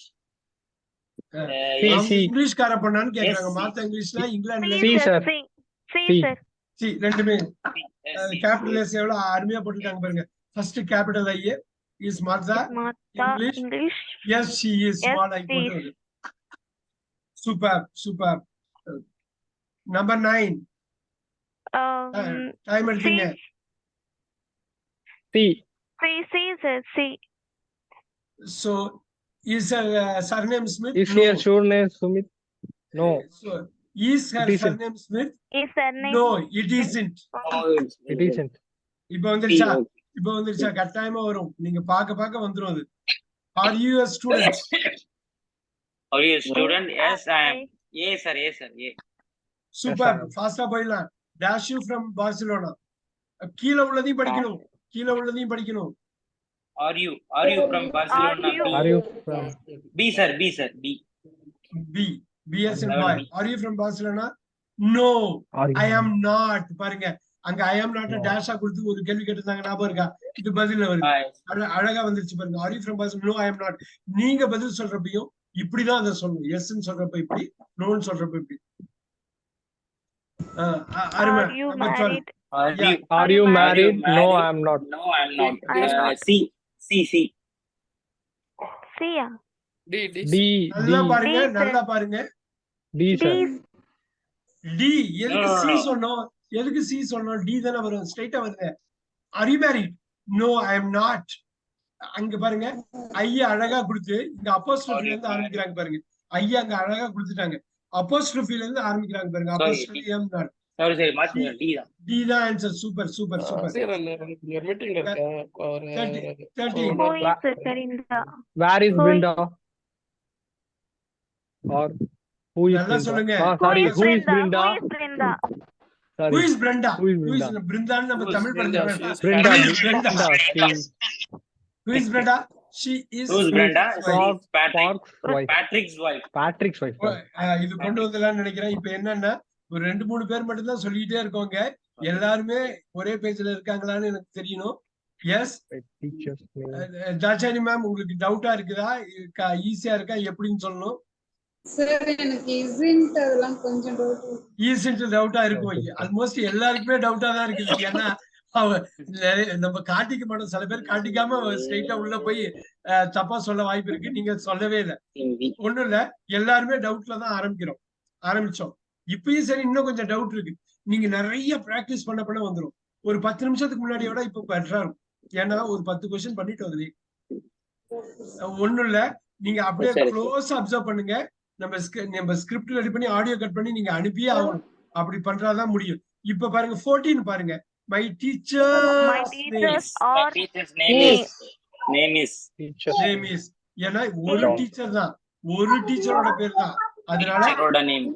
இங்கிலீஷ்கார பண்ணான்னு கேக்குறாங்க. மார்த்தா இங்கிலீஷ்னா இங்கிலாந்துல. C, sir. C, sir. C, ரெண்டுமே கேபிட்டல் எஸ் எவ்வளவு அருமையா போட்டுருக்காங்க பாருங்க. First capital I, is Martha English. Yes she is small I போட்டு. சூப்பர். நம்பர் 9. டைம் எடுத்துங்க. C. Sir. C. So is her surname Smith? Is her surname Sumit? No. So is her It isn't. surname Smith? Is surname? No, it isn't. It isn't. இப்ப வந்துருச்சா? கட்டாயமா வரும். நீங்க பாக்க வந்துரும் அது. Are you a student? Are you a student? Yes, I am. Yes, sir. A. Super. ஃபாஸ்டா போயிடலாம். Dash you from Barcelona. கீழ உள்ளதையும் படிக்கணும். Are you from Barcelona? Are you from? B, sir. B as in boy. Are you from Barcelona? No, Are you? I am not. பாருங்க, அங்க ஐ am not டேஷா கொடுத்து ஒரு கேள்வி கேட்டிருந்தாங்க, ஞாபகம் இருக்கா? இது பதில்ல வருது. அழகா வந்துருச்சு பாருங்க. Are you from Boston? No I am not. நீங்க பதில் சொல்றப்பையும் இப்படிதான் அதை சொல்லணும். எஸ்ன்னு சொல்றப்ப இப்படி, நோன்னு சொல்றப்ப இப்படி. அருமை. Are you Number 12. married? Are you married? No, I am not. No, I am not. I am not. C. C yeah? D. நல்லா D. பாருங்க, D, sir. நல்லா பாருங்க. D, sir. டி. எதுக்கு No, சி no. சொன்னோம்? எதுக்கு C சொன்னோம்? D தானே வரும், ஸ்ட்ரைட்டா வருது. Are you married? No, I am not. அங்க பாருங்க, ஐயா அழகா கொடுத்து இங்க அப்போஸ்ட்ரோஃபில இருந்து ஆரம்பிக்கிறாங்க பாருங்க. ஐயா அங்க அழகா கொடுத்துட்டாங்க. அப்போஸ்ட்ரோஃபில இருந்து ஆரம்பிக்கிறாங்க பாருங்க. அப்போஸ்ட்ரோஃபி am not. Sorry, மாத்துங்க. D தான். டி தான் ஆன்சர். Super super super. மீட்டிங்ல இருக்கேன். 13. Who is Karinda? Where is Who is- Brinda? Or who is நல்லா Brinda? சொல்லுங்க. Sorry, who is Who Brinda? is Brenda? Who Sorry. is Brenda? Who is Who is Brenda? பிருந்தான்னு நம்ம Who is Tamil Brenda? படத்துல She is Brenda. Brenda. Brenda. Who is Brenda? She is Who's Brenda? Park, Patrick. Park's wife. Patrick's wife. Patrick's wife. இது கொண்டு வந்துடலாம்னு நினைக்கிறேன். இப்ப என்னன்னா ஒரு 2-3 பேர் மட்டும் தான் சொல்லிட்டே இருக்கோங்க. எல்லாருமே ஒரே பேஜ்ல இருக்காங்களான்னு எனக்கு தெரியணும். S Teacher's name. Dakshayani ma'am, உங்களுக்கு டவுட்டா இருக்குதா? ஈஸியா இருக்கா? எப்படின்னு சொல்லணும். சார் எனக்கு isn't அதெல்லாம் கொஞ்சம் டவுட். ஈஸின்ட்டு டவுட்டா இருக்கும். ஆல்மோஸ்ட் எல்லாருக்குமே டவுட்டா தான் இருக்குது. ஏன்னா நம்ம காட்டிக்க மாட்டோம். சில பேர் காட்டிக்காம ஸ்ட்ரெயிட்டா உள்ள போய் தப்பா சொல்ல வாய்ப்பு இருக்கு. நீங்க சொல்லவே இல்லை. ஒண்ணும் இல்ல, எல்லாருமே டவுட்ல தான் ஆரம்பிச்சோம். இப்பயும் சரி, இன்னும் கொஞ்சம் டவுட் இருக்கு. நீங்க நிறைய பிராக்டிஸ் பண்ண வந்துடும். ஒரு 10 நிமிஷத்துக்கு முன்னாடியோட இப்ப பெட்டரா இருக்கும். ஏன்னா ஒரு 10 கொஸ்டின் பண்ணிட்டு வந்து ஒண்ணும் இல்ல, நீங்க அப்படியே க்ளோஸ் அப்சர்வ் பண்ணுங்க. நம்ம ஸ்கிரிப்ட் ரெடி பண்ணி ஆடியோ கட் பண்ணி நீங்க அனுப்பியே ஆகணும். அப்படி பண்றாதான் முடியும். இப்ப பாருங்க 14 பாருங்க. My teacher's name is. ஏன்னா ஒரு டீச்சர் தான், ஒரு டீச்சரோட பேர் தான். அதனால name.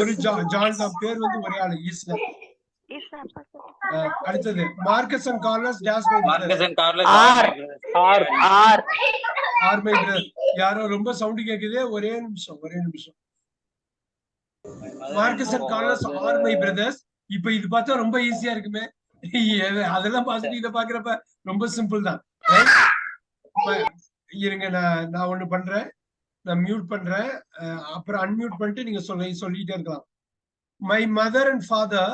ஒரு ஜான் தான் பேர் வந்து ஒரே ஆளு. ஈஸ்ல அடுத்தது Marcus and Carlos dash my Marcus and Carlos. Are my brother. யாரோ ரொம்ப சவுண்ட் கேக்குது. ஒரே நிமிஷம். Marcus and Carlos are my brothers. இப்ப இது பார்த்தா ரொம்ப ஈஸியா இருக்குமே. அதெல்லாம் பார்த்துட்டு இதை பாக்குறப்ப ரொம்ப சிம்பிள் தான். இருங்க, நான் ஒண்ணு பண்றேன். நான் மியூட் பண்றேன். அப்புறம் அன்மியூட் பண்ணிட்டு நீங்க சொல்லிட்டே இருக்கலாம். My mother and father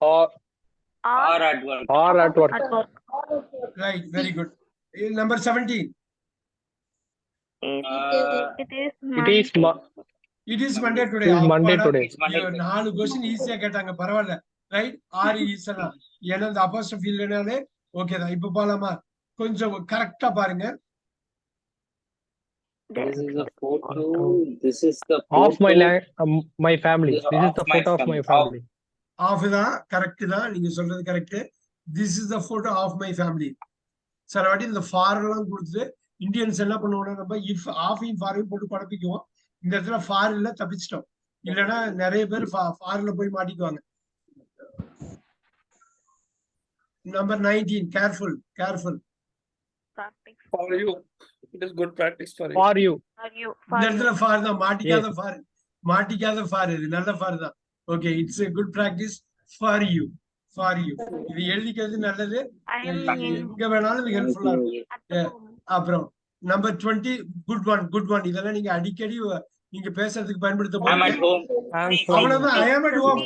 Or at work. Right, very good. Number 17. It is It is Monday today. It is Monday today. 4 question ஈஸியா கேட்டாங்க, பரவாயில்ல. ரைட், ஆர் ஈஸனா. ஏன்னா இந்த அப்போஸ்ட்ரோஃபி இல்லைனாலே ஓகே தான். இப்ப போலாமா? கொஞ்சம் கரெக்டா பாருங்க. This is the photo. This is the Of my family. This is the photo of my family. Of தான், கரெக்ட் தான். நீங்க சொல்றது correct. This is the photo of my family. சில வாட்டி இந்த ஃபார் எல்லாம் கொடுத்துட்டு இந்தியன்ஸ் என்ன பண்ணுவோம்னா, நம்ம இஃப் ஆஃபையும் ஃபாரையும் போட்டு குழப்பிக்குவோம். இந்த இடத்துல ஃபார் இல்ல, தப்பிச்சிட்டோம். இல்லைன்னா நிறைய பேர் ஃபார்ல போய் மாட்டிக்குவாங்க. நம்பர் 19. Careful. For you. It is good practice for you. For you. இந்த இடத்துல ஃபார் தான், மாட்டிக்காத ஃபார். இது நல்ல ஃபார் தான். Okay, it's a good practice for you. இது எழுதிக்கிறது நல்லது. எங்க வேணாலும் இது ஹெல்ப்ஃபுல்லா இருக்கும். அப்புறம் நம்பர் 20. Good one. இதெல்லாம் நீங்க அடிக்கடி நீங்க பேசுறதுக்கு பயன்படுத்த போறீங்க. அவ்வளவுதான். I am at home.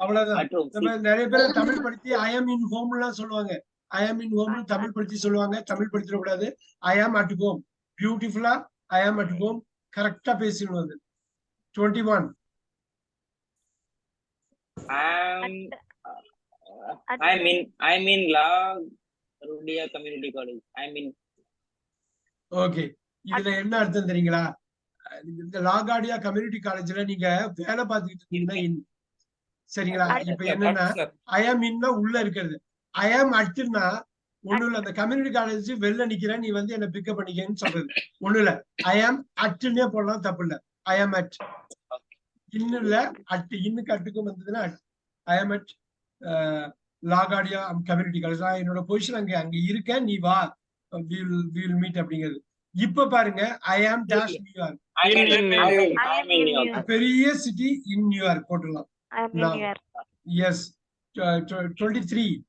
அவ்வளவுதான். நம்ம நிறைய பேர் தமிழ் படிச்சு I am in home எல்லாம் சொல்லுவாங்க. I am in home Tamil படிச்சு சொல்லுவாங்க. தமிழ் படிச்சிட கூடாது. I am at home. பியூட்டிஃபுல்லா I am at home கரெக்டா பேசணும். அது 21. I'm in La Rudia Community College. Okay, இதுல என்ன அர்த்தம் தெரியுங்களா? இந்த லாகாடியா கம்யூனிட்டி காலேஜ்ல நீங்க வேலை பார்த்துக்கிட்டு இருக்கீங்கன்னா சரிங்களா? இப்ப என்னன்னா ஐ ஆம் இன்னா உள்ள இருக்கிறது. ஐ ஆம் அட்னா ஒண்ணும் இல்ல, அந்த கம்யூனிட்டி காலேஜ் வெளில நிக்கிறேன், நீ வந்து என்ன பிக்கப் பண்ணிக்கன்னு சொல்றது. ஒண்ணும் இல்ல, ஐ ஆம் அட்னே போடலாம், தப்பு இல்ல. ஐ ஆம் அட். இன்னும் இல்ல, அட். இன்னுக்கு அட்டுக்கும் வந்ததுன்னா ஐ ஆம் அட் லாகாடியா கம்யூனிட்டி காலேஜ். என்னோட பொசிஷன் அங்க இருக்கேன், நீ வா, we will meet அப்படிங்கிறது. இப்ப பாருங்க, ஐ ஆம் டேஷ் நியூயார்க். பெரிய சிட்டி இன் நியூயார்க் போட்டுடலாம். Yes. 23.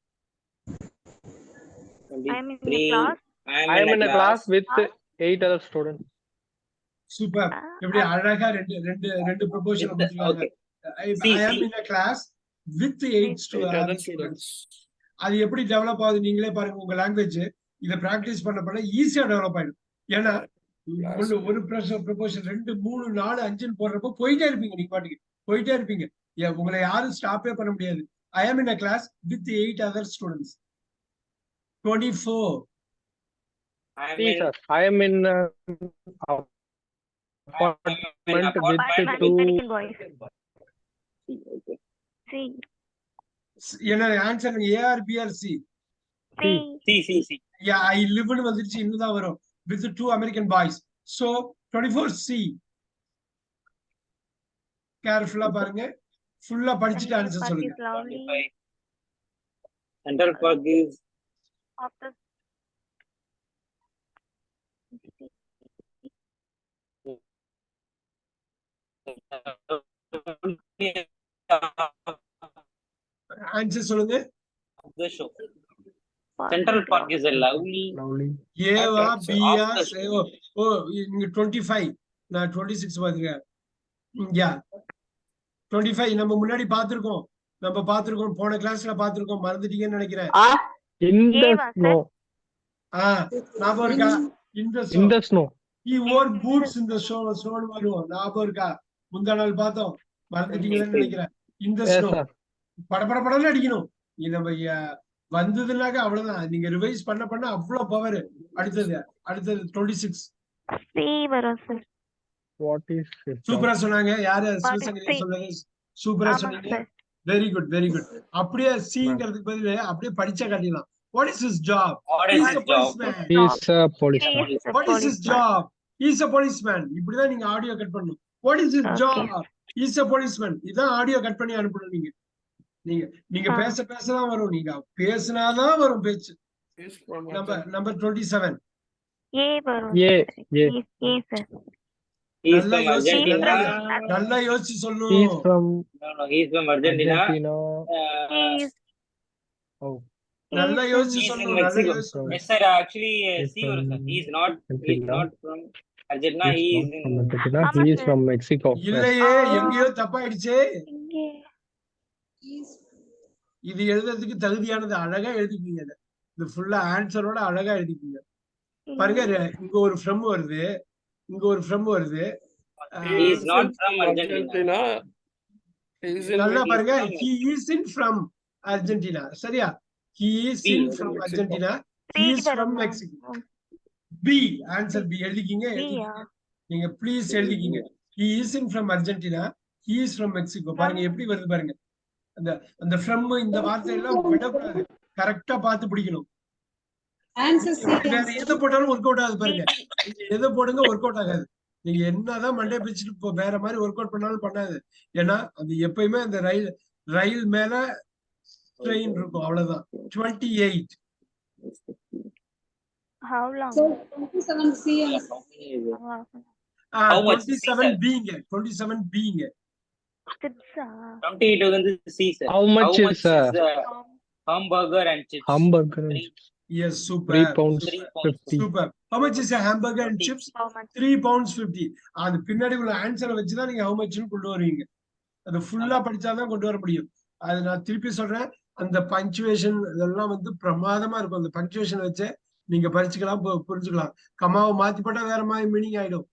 I am in the 23. class. I am in a class with Ah. 8 other students. Super. எப்படி அழகா ரெண்டு proportion With the- okay. I am in a class with 8 other students. students. அது எப்படி develop ஆகுது நீங்களே பாருங்க. உங்க லாங்குவேஜ் இதை பிராக்டிஸ் பண்ண ஈஸியா டெவலப் ஆயிடும். ஏன்னா ஒரு ப்ரொபோஷன் 2 3 4 5 போடுறப்போ போயிட்டே இருப்பீங்க. நீங்க பாட்டுக்கு போயிட்டே இருப்பீங்க. உங்களை யாரும் ஸ்டாப்பே பண்ண முடியாது. I am in a class with 8 other students. 24. See, sir, I am in apartment with two. American boys. C. என்ன answer A or B or C? C. Yeah, I live in வந்துருச்சு இன்னும் வரும் with 2 American boys. So 24 C. கேர்ஃபுல்லா பாருங்க. ஃபுல்லா படிச்சிட்டு answer Park சொல்லுங்க. is lovely. Central Park is After answer சொல்லுங்க. the show. Central Park is a lovely. Eva Okay, so Pia after- ஓ இங்க 25 நான் 26 பாத்துக்கிறேன். யா 25 நம்ம முன்னாடி பாத்துருக்கோம் போன கிளாஸ்ல பாத்துருக்கோம். மறந்துட்டீங்கன்னு நினைக்கிறேன். In the Eva, sir. snow. ஞாபகம் இருக்கா? In the snow. He wore boots in the snow வரும். ஞாபகம் இருக்கா? முந்தா நாள் பார்த்தோம். மறந்துட்டீங்கன்னு நினைக்கிறேன். இந்த Yes, ஸ்னோ sir. படபடன்னு அடிக்கணும். இது நம்ம வந்ததுனாக்க அவ்வளவுதான். நீங்க ரிவைஸ் பண்ண அவ்வளவு பவர். அடுத்தது 26. C வரும் sir. What is his job? சூப்பரா சொன்னாங்க. யாரு? 43. சிவசங்கரி சொன்னது. சூப்பரா ஆமா சொன்னீங்க. sir. Very good very good. அப்படியே சிங்கிறதுக்கு பதிலா அப்படியே படிச்சா காட்டிடலாம். What is his job? What He is is a his job? policeman. He is a policeman. He is a What is his policeman. job? He is a policeman. இப்படிதான் நீங்க audio cut பண்ணணும். What is his Okay. job? He is a policeman. இதான் audio cut பண்ணி அனுப்பணும். நீங்க பேசதான் வரும். நீங்க பேசினாதான் வரும் பேச்சு. He's from number 27. A வரும். A. A sir. He is நல்லா from யோசிச்சு Argentina. நல்லா யோசிச்சு He is சொல்லணும். from No, he is from Argentina. Argentina. He is Oh, நல்லா he is யோசிச்சு He is in சொல்லணும். நல்லா Mexico. யோசிச்சு சொல்லணும். Yes, sir. Actually, He's see, sir. from He is not Argentina. from Argentina. He He is is not from in. Argentina. ஆமா He is sir. from Mexico. Yes. இல்லையே எங்கேயோ தப்பாயிடுச்சு. இங்கே இது எழுதுறதுக்கு தகுதியானது. அழகா எழுதிக்கீங்க. இது ஃபுல்லா ஆன்சரோட அழகா எழுதிக்கீங்க. பாருங்க இங்க ஒரு ஃப்ரம் வருது. He is not from Argentina. He is in நல்லா பாருங்க. from he is in from Argentina. சரியா? he is in from Mexico. Argentina. he B is from வரும் Mexico. B answer B எழுதிக்கீங்க. B யா? நீங்க please எழுதிக்கீங்க. he is in from Argentina. he is from Mexico. பாருங்க எப்படி வருது பாருங்க. அந்த from இந்த வார்த்தை எல்லாம் விடக்கூடாது. கரெக்டா பார்த்து பிடிக்கணும். Answer C. வேற எதை போட்டாலும் ஒர்க் அவுட் ஆகுது பாருங்க. நீங்க எதை போடுங்க ஒர்க் அவுட் ஆகாது. நீங்க என்னதான் மண்டே பிடிச்சிட்டு வேற மாதிரி ஒர்க் அவுட் பண்ணாலும் பண்ணாது. ஏன்னா அது எப்பயுமே அந்த ரயில் மேல ட்ரெயின் இருக்கும். அவ்வளவுதான். 28. How long? So 27 C and How much? 27 being 27 being 28 வந்து C, sir. How much is hamburger and chips? hamburger? yes super 3 pounds 3 pounds. 50. super. how much is a hamburger and chips? How much? 3 pounds 50. அது பின்னாடி உள்ள ஆன்சரை வச்சுதான் நீங்க how much னு கொண்டு வருவீங்க. அது ஃபுல்லா படிச்சாதான் கொண்டு வர முடியும். அது நான் திருப்பி சொல்றேன். அந்த பங்க்சுவேஷன் இதெல்லாம் வந்து பிரமாதமா இருக்கும். அந்த பங்க்சுவேஷன் வச்சு நீங்க படிச்சுக்கலாம் புரிஞ்சுக்கலாம். கமாவை மாத்தி போட்டா வேற மாதிரி மீனிங் ஆயிடும்.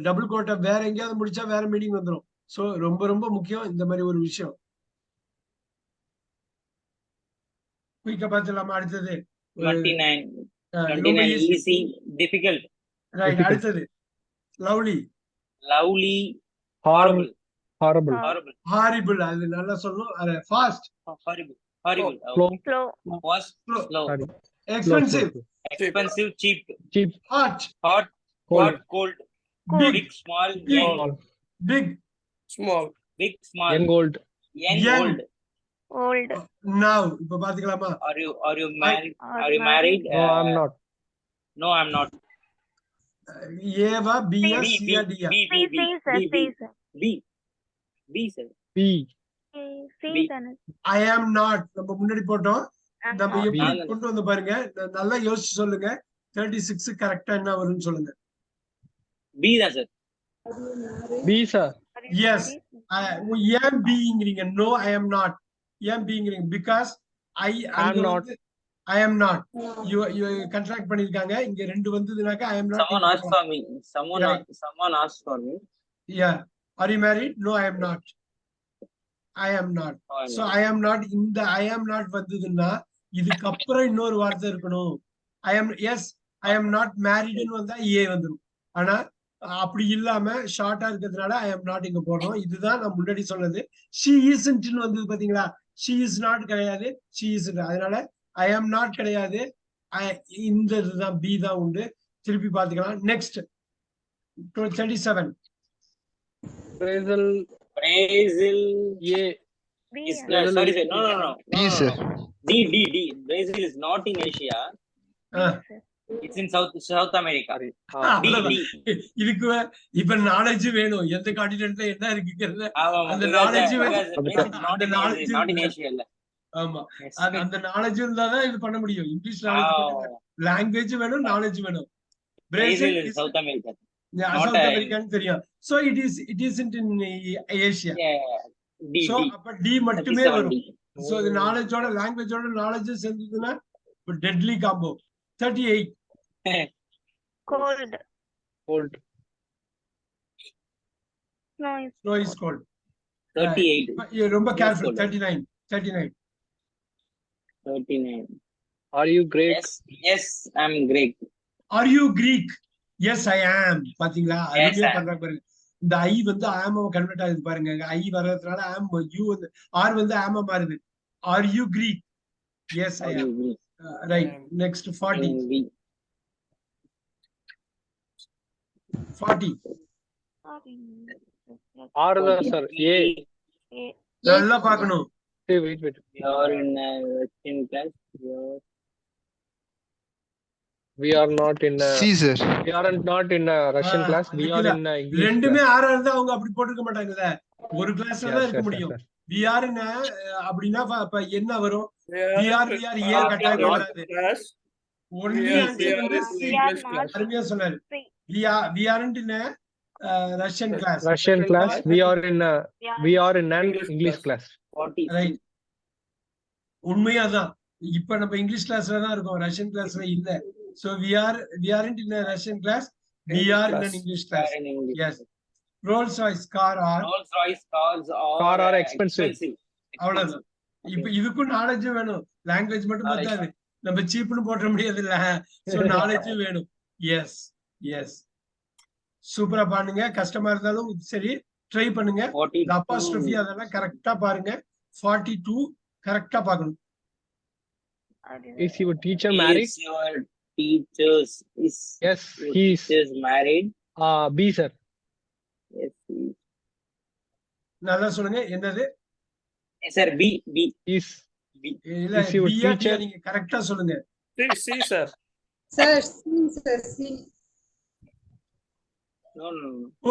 டபுள் கோட்டை வேற எங்கேயாவது முடிச்சா வேற மீனிங் வந்துடும். சோ ரொம்ப ரொம்ப முக்கியம் இந்த மாதிரி ஒரு விஷயம். குயிக்கா பார்த்துலாமா? அடுத்தது 29 easy, difficult. ரைட். அடுத்தது லவ்லி. Horrible. ஹாரிபிள். அது நல்லா சொல்லணும். அது fast. Horrible. Slow. Slow. Fast, slow. Sorry. Expensive. Expensive, cheap. Hot. Hot, Cold. cold. Big. Big, small, Big. young. Small. Big. small. Big, small. Young old. Young, Young. old. Old. Now இப்ப பாத்துக்கலாமா? Are you married? Are Are you you married? No, I'm not. No, I'm not. Eva Pia B, chia Diya? C sir. C sir. B, sir. B. C B. தானே. I am not. நம்ம முன்னாடி போட்டோம். I'm நம்ம not. எப்படி B. கொண்டு வந்து பாருங்க. நல்லா யோசிச்சு சொல்லுங்க. 36 கரெக்டா என்ன வரும்னு சொல்லுங்க. B தான் sir. B, sir. Are you Yes. married? ஏன் பீங்கிறீங்க? No, I am not. ஏன் பீங்கிறீங்க? Because I am not. I am not. You contract பண்ணிருக்காங்க. இங்க ரெண்டு வந்ததுனாக்க I am not. Someone asked for me. Someone asked for me. Yeah. Are you married? No, I am not. I am not. Oh, I'm So not. I am not. இந்த I am not வந்ததுன்னா இதுக்கு அப்புறம் இன்னொரு வார்த்தை இருக்கணும். I am yes, I am not married ன்னு வந்தா ஏ வந்துரும். ஆனா அப்படி இல்லாம ஷார்ட்டா இருக்கிறதுனால I am not இங்க போடுறோம். இதுதான் நான் முன்னாடி சொன்னது. She isn't ன்னு வந்தது பாத்தீங்களா? She is not கிடையாது. She isn't. அதனால I am not கிடையாது. இந்த இதுதான் B தான் உண்டு. திருப்பி பாத்துக்கலாம். Next 37. Brazil, Brazil. A. B. Is, sorry, sir. No. B, sir. D. Brazil is not in Asia. Sir. It's in South America. அவ்வளவுதான். இதுக்கு இப்ப நாலேஜ் வேணும். எந்த கான்டினென்ட்ல என்ன இருக்குங்கிறது அந்த knowledge not in Asia இல்ல. ஆமா. Yes. அந்த நாலேஜ் இருந்தாதான் இது பண்ண முடியும். இங்கிலீஷ் நாலேஜ் லாங்குவேஜ் வேணும், நாலேஜ் வேணும். Brazil is South America. South அமெரிக்கான்னு தெரியும். So it isn't in Asia. Yeah. D. So அப்ப D மட்டுமே 37 வரும். D. So இது நாலேஜோட லாங்குவேஜோட நாலேஜ் சேர்ந்ததுன்னா deadly combo. 38. Cold. Cold. Snow is Snow is cold. 38. ரொம்ப careful. cold. 39. 39. Are you Greek? Yes, I'm Greek. Are you Greek? Yes, I am. பாத்தீங்களா? Yes, அதுவே I am. பண்றாங்க பாருங்க. இந்த I வந்து I am கன்வெர்ட் ஆகுது பாருங்க. I வர்றதுனால I am, you வந்து R வந்து I am மாறுது. Are you Greek? Yes, I Are you am. Greek? Right. Next 40. In B. 40. R தான் sir. A. A. நல்லா பார்க்கணும். Hey, wait. You're in Western class. We are not in a. C, sir. We aren't not in a Russian class. We are in a English ரெண்டுமே class. ஆறா இருந்தா அவங்க அப்படி போட்டுக்க மாட்டாங்கல்ல. ஒரு கிளாஸ்ல தான் இருக்க முடியும். We are in a அப்படின்னா இப்ப என்ன வரும்? We are ஏன் கட்டாயம் வராது. Only answer வந்து C. அருமையா சொன்னாரு. We aren't in a Russian class. Russian class. We are in an English class. 40. Right. உண்மையாதான். இப்ப நம்ம இங்கிலீஷ் கிளாஸ்ல தான் இருக்கோம். ரஷ்யன் கிளாஸ்ல இல்ல. So we aren't in a Russian class. We are in an English class. In English. Yes. Rolls Royce car are. Rolls Royce cars Car are are expensive. அவ்வளவுதான். இப்ப இதுக்கும் நாலேஜ் வேணும். லாங்குவேஜ் மட்டும் பத்தாது. நம்ம சீப்னு போட முடியாது இல்ல. சோ நாலேஜ் வேணும். எஸ் சூப்பரா பாருங்க. கஷ்டமா இருந்தாலும் சரி ட்ரை பண்ணுங்க. 42. அப்பாஸ்ட்ரோஃபி அதெல்லாம் கரெக்டா பாருங்க. 42 கரெக்டா பார்க்கணும். Is your teacher married? Is your teachers Yes, he is. married? B, sir. Yes. நல்லா சொல்லுங்க. என்னது? Yes, sir. B. Is இல்ல Is your teacher- நீங்க கரெக்டா சொல்லுங்க. C, sir. Sir, C. No.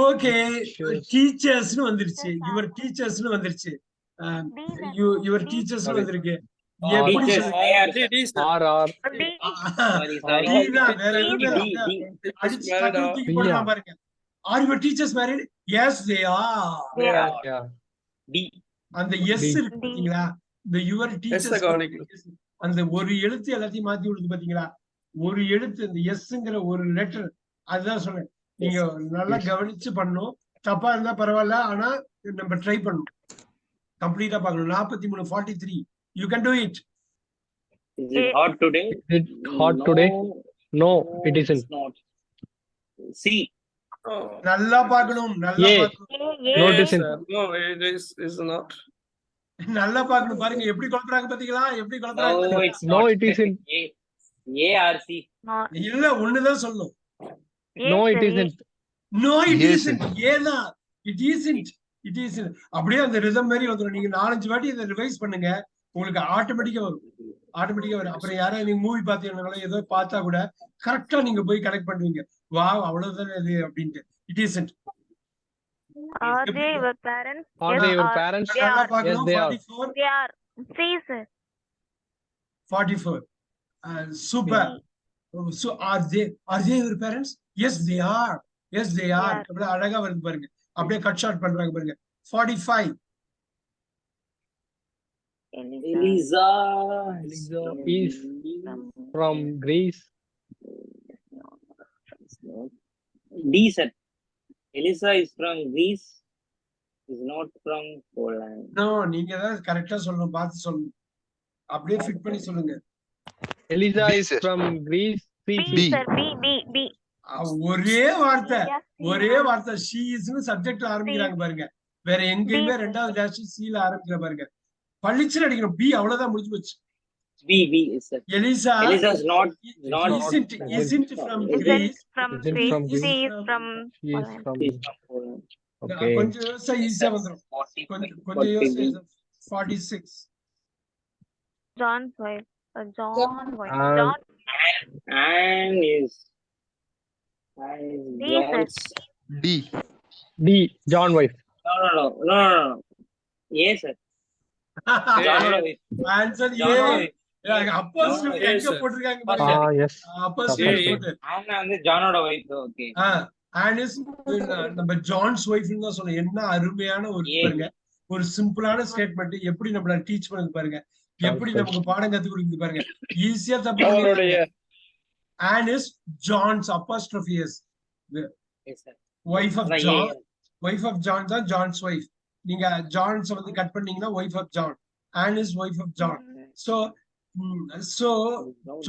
Okay. Teachers. டீச்சர்ஸ்னு வந்துருச்சு. யுவர் டீச்சர்ஸ்னு வந்துருச்சு. Your teachers Sorry. வந்திருக்கு. எப்படி Teachers. சொல்லுங்க? They are. D, D, sir. R. Sorry. D தான், வேற எதுவுமே D. இல்ல. D. அடிச்சு Married டக்குனு or- தூக்கி போடலாம் பாருங்க. Are your teachers married? Yes, they are. Yeah. D. அந்த எஸ் D. இருக்கு பாத்தீங்களா? இந்த யுவர் டீச்சர்ஸ் கவனிக்கணும். அந்த ஒரு எழுத்து எல்லாத்தையும் மாத்தி விடுது பாத்தீங்களா? ஒரு எழுத்து இந்த எஸ்ங்கிற ஒரு லெட்டர் அதுதான் சொன்னேன். நீங்க நல்லா கவனிச்சு பண்ணணும். தப்பா இருந்தா பரவாயில்ல. ஆனா நம்ம ட்ரை பண்ணணும். கம்ப்ளீட்டா பார்க்கணும். 43 43. You can do it. Is it hot today? Is it hot today? No, it isn't. It's not. C. Oh. நல்லா பார்க்கணும். நல்லா A. பார்க்கணும். No, Yes, it isn't. sir. No, it is not. நல்லா பார்க்கணும். பாருங்க எப்படி குழப்பறாங்க பாத்தீங்களா? எப்படி No, குழப்பறாங்க? it's No, not. it isn't. A or C. இல்ல ஒண்ணுதான் சொல்லணும். No, it isn't. No, it Yes, isn't. ஏதான் it isn't. அப்படியே அந்த ரிதம் மாதிரி வந்துடும். நீங்க 4-5 வாட்டி இதை ரிவைஸ் பண்ணுங்க. உங்களுக்கு ஆட்டோமேட்டிக்கா வரும். அப்புறம் யாராவது நீங்க மூவி பாத்தீங்கன்னா ஏதோ பார்த்தா கூட கரெக்டா நீங்க போய் கனெக்ட் பண்ணுவீங்க. வா அவ்வளவுதானே இது அப்படின்ட்டு. It isn't. Are they your parents? Are Yes, they your are. parents? They நல்லா are. பார்க்கணும். they are. 44, They are. See, sir. 44. Super. See. So are they your parents? Yes, they are. Yes, they are. are. அப்படியே அழகா வருது பாருங்க. அப்படியே cut short பண்றாங்க பாருங்க. 45. Elisa is from Greece. D sir. Elisa is from Greece. Is not from Poland. No, நீங்க தான் கரெக்டா சொல்லணும், பார்த்து சொல்லணும். அப்படியே ஃபிட் பண்ணி சொல்லுங்க. Elisa B, is sir. from Greece. B, B. sir. B. ஒரே வார்த்தை Yes, ஒரே வார்த்தை she isனு சப்ஜெக்ட்ல ஆரம்பிக்கிறாங்க பாருங்க. வேற எங்கேயுமே ரெண்டாவது டேஷ் சீல ஆரம்பிக்கிற பாருங்க. பளிச்சுன்னு அடிக்கணும். பி அவ்வளவுதான் முடிஞ்சு போச்சு. B is sir. Elisa Elisa is not isn't from Greece. Isn't from Isn't Greece. from She Greece. is from She is Poland. from. She is from Poland. Okay. கொஞ்சம் யோசிச்சா ஈஸியா வந்துரும். கொஞ்சம் யோசிச்சா 46. John's wife. John wife. And- John. And is D, sir. John's. D. D. John wife. No. A sir. John wife. Answer A. John wife. அப்போஸ்ட்ரோஃபி Yes, எங்க sir. போட்டுருக்காங்க பாருங்க. Yes. அப்போஸ்ட்ரோஃபி Yeah. போட்டு. Anna வந்து ஜானோட wife. Okay. and is நம்ம John's ஒய்ஃப்னு தான் சொன்னோம். என்ன அருமையான ஒரு பாருங்க, ஒரு சிம்பிளான ஸ்டேட்மெண்ட் எப்படி நம்மள டீச் பண்ணுது பாருங்க, எப்படி நமக்கு பாடம் கத்து கொடுக்குது பாருங்க. ஈஸியா தப்பு அவருடைய and is John's apostrophe is Yes sir. wife of அதான் John. A. wife of John தான் John's wife. நீங்க ஜான்ஸ் வந்து கட் பண்ணீங்கன்னா wife of John and is wife of John. so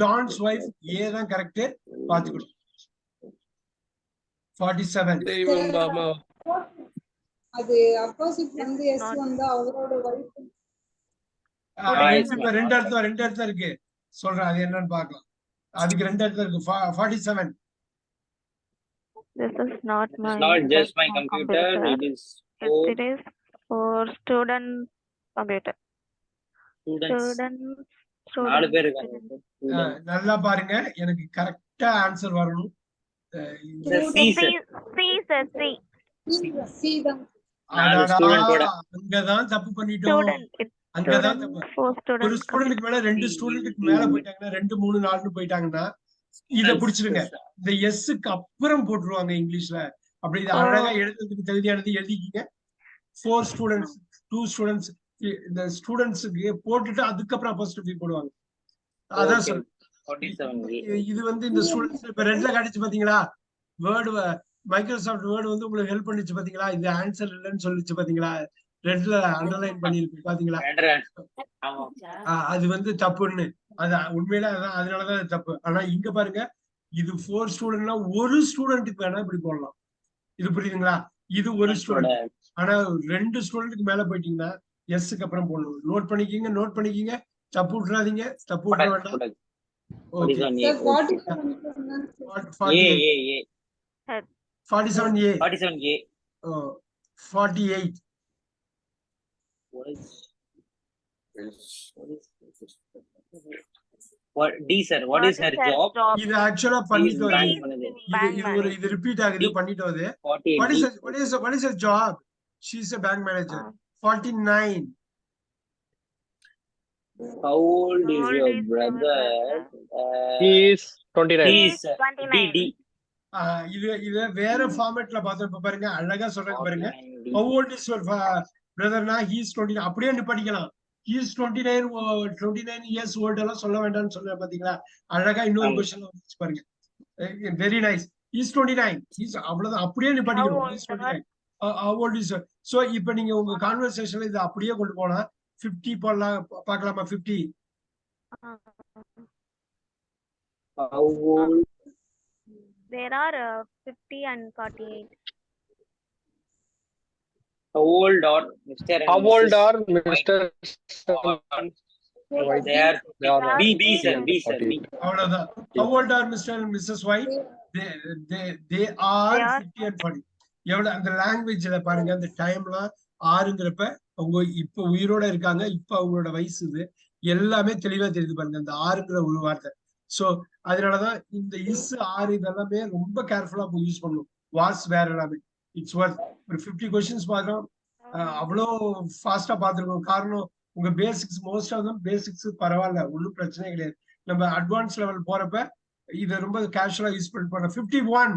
John's wife A தான் கரெக்ட். பாத்துக்கணும். 47. தெய்வம் பாமா. அது opposite வந்து எஸ் வந்தா அவரோட வைஃப் இப்ப ரெண்டு அர்த்தம் இருக்கு சொல்றேன், அது என்னன்னு பார்க்கலாம். அதுக்கு ரெண்டு அர்த்தம் இருக்கு. 47. This is not my. It's not just my computer. It is for It is for student computer. students. Student. 4 பேர் இருக்காங்க. நல்லா பாருங்க, எனக்கு கரெக்டா ஆன்சர் வரணும். Sir, C sir. சி தான். அங்கதான் தப்பு பண்ணிட்டோம். Student. It's அங்கதான் student தப்பு. for student. ஒரு ஸ்டூடெண்ட்க்கு மேல 2 ஸ்டூடெண்ட்க்கு மேல போயிட்டாங்கன்னா 2 3 4 போயிட்டாங்கன்னா இத புடிச்சிருங்க. இந்த எஸ்க்கு அப்புறம் போட்டுருவாங்க இங்கிலீஷ்ல. அப்படி இது அழகா எழுதுறதுக்கு தகுதியானது எழுதிக்கிங்க. 4 ஸ்டூடெண்ட்ஸ் 2 ஸ்டூடெண்ட்ஸ் இந்த ஸ்டூடெண்ட்ஸ்க்கு போட்டுட்டு அதுக்கப்புறம் அப்போஸ்ட்ரோஃபி போடுவாங்க. அதான் சொல்றேன். 47. இது வந்து இந்த ஸ்டூடெண்ட்ஸ் இப்ப ரெட்ல காட்டிச்சு பாத்தீங்களா, வேர்டு மைக்ரோசாஃப்ட் வேர்டு வந்து உங்களுக்கு ஹெல்ப் பண்ணிச்சு பாத்தீங்களா, இது ஆன்சர் இல்லைன்னு சொல்லிச்சு பாத்தீங்களா, ரெட்ல அண்டர்லைன் பண்ணிருக்கு பாத்தீங்களா. ஆமா. அது வந்து தப்புன்னு, அது உண்மையில அதான், அதனாலதான் அது தப்பு. ஆனா இங்க பாருங்க, இது 4 ஸ்டூடெண்ட்னா ஒரு ஸ்டூடெண்ட்டுக்கு வேணா இப்படி போடலாம். இது புரியுதுங்களா, இது ஒரு ஸ்டூடெண்ட். ஆனா 2 ஸ்டூடெண்ட்டுக்கு மேல போயிட்டீங்கன்னா எஸ்க்கு அப்புறம் போடணும். நோட் பண்ணிக்கிங்க, தப்பு விட்டுறாதீங்க, தப்பு விட வேண்டாம். Okay. Sir 47 A. 47A. 47A. 48. What D sir? What is her job? இது ஆக்சுவலா பண்ணிட்டு Bank வருது. manager. இது ரிப்பீட் ஆகுது, பண்ணிட்டு வருது. 48. What is her job? She is a bank manager. 49. How old is your brother? He is 29. He is D. இது வேற ஃபார்மேட்ல பார்த்தோம். இப்ப பாருங்க, அழகா சொல்றாங்க பாருங்க. How old is your brother? he is 29. அப்படியே படிக்கலாம். He is 29 years old எல்லாம் சொல்ல வேண்டாம்னு சொல்ல பாத்தீங்களா. அழகா இன்னொரு क्वेश्चन வந்துச்சு பாருங்க. Very nice. He is 29. அவ்வளவுதான், அப்படியே படிக்கணும். He is 29. How old is so இப்ப நீங்க உங்க கான்வர்சேஷன்ல இது அப்படியே கொண்டு போனா 50 போடலாம். பார்க்கலாமா? 50. How old? There are 50 and 48. How old are Mr. and How old Mrs. are Mr. They are B sir. அவ்வளவுதான். How old are Mr. and Mrs. White? They are 50 and 40. எவ்வளவு அந்த லாங்குவேஜ்ல பாருங்க, அந்த டைம்லாம் ஆறுங்கிறப்ப அவங்க இப்ப உயிரோட இருக்காங்க, இப்ப அவங்களோட வயசு இது எல்லாமே தெளிவா தெரியுது பாருங்க, அந்த ஆறுங்கிற ஒரு வார்த்தை. சோ அதனாலதான் இந்த இஸ் ஆறு இதெல்லாமே ரொம்ப கேர்ஃபுல்லா யூஸ் பண்ணணும். வாஸ் வேற எல்லாமே இட்ஸ் ஒர்த். ஒரு 50 கொஸ்டின்ஸ் பார்த்தோம், அவ்வளோ ஃபாஸ்டா பார்த்துருக்கோம். காரணம் உங்க basics most of them basics பரவாயில்ல, ஒன்றும் பிரச்சனை கிடையாது. நம்ம அட்வான்ஸ் லெவல் போறப்ப இதை ரொம்ப கேஷுவலா யூஸ் பண்ண 51.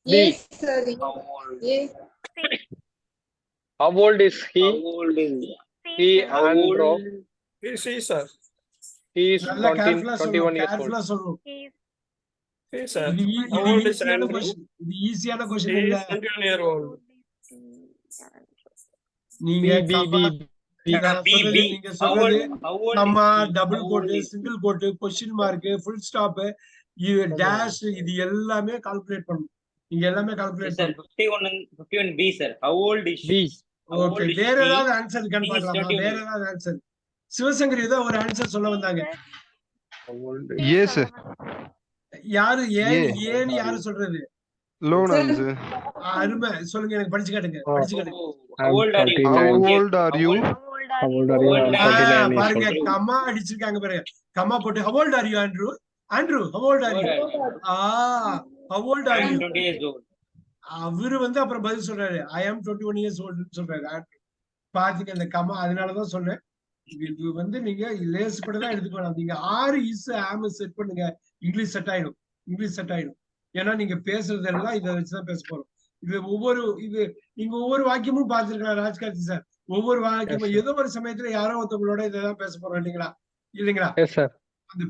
Yes, sir. Yes. How old is he? How old is He how and old? bro. See, sir. He is நல்லா 21 கேர்ஃபுல்லா சொல்லணும், years old. கேர்ஃபுல்லா சொல்லணும். See, sir. இது How old is ஈஸியான Andrew? கொஸ்டின், இது ஈஸியான He கொஸ்டின் இல்ல. is 21-year-old. நீங்க நான் சொல்றது, நீங்க சொல்றது comma, double quote, single quote, question mark, full stop, dash, இது எல்லாமே கால்குலேட் பண்ணணும். நீங்க எல்லாமே கால்குலேட் Sir, பண்ணணும். 51B, sir. How old is she? Okay, How old is வேற she? ஏதாவது ஆன்சர் இருக்கான்னு He is பார்க்கலாமா? 31. வேற ஏதாவது ஆன்சர்? சிவசங்கர் ஏதோ ஒரு ஆன்சர் சொல்ல வந்தாங்க. How old is A sir. யாரு ஏன்னு யாரு சொல்றது? Loan answer. அருமை, சொல்லுங்க, எனக்கு படிச்சு காட்டுங்க, படிச்சு காட்டுங்க. Oh, how old are you? 49. How old are you? How old are you? How old I'm are you? 49 years பாருங்க, old. கம்மா அடிச்சிருக்காங்க பாருங்க. கம்மா போட்டு how old are you, Andrew? Andrew, how old are you? How old are I am you? 20 years old. அவரு வந்து அப்புறம் பதில் சொல்றாரு, I am 21 years old சொல்றாரு. பாத்தீங்க அந்த கம்மா, அதனாலதான் சொன்னேன். இது வந்து நீங்க லேசுப்பட்டதான் எடுத்துக்கணும். நீங்க 6 இஸ் ஆம் செட் பண்ணுங்க, இங்கிலீஷ் செட் ஆயிடும், இங்கிலீஷ் செட் ஆயிடும். ஏன்னா நீங்க பேசுறது எல்லாம் இதை வச்சுதான் பேச போறோம். இது நீங்க ஒவ்வொரு வாக்கியமும் பார்த்திருக்கலாம் ராஜ்காந்தி சார். ஒவ்வொரு வாக்கியமும் ஏதோ ஒரு சமயத்துல யாரோ ஒருத்தவங்களோட இதெல்லாம் பேச போறோம் இல்லைங்களா? இல்லைங்களா? Yes, sir. அந்த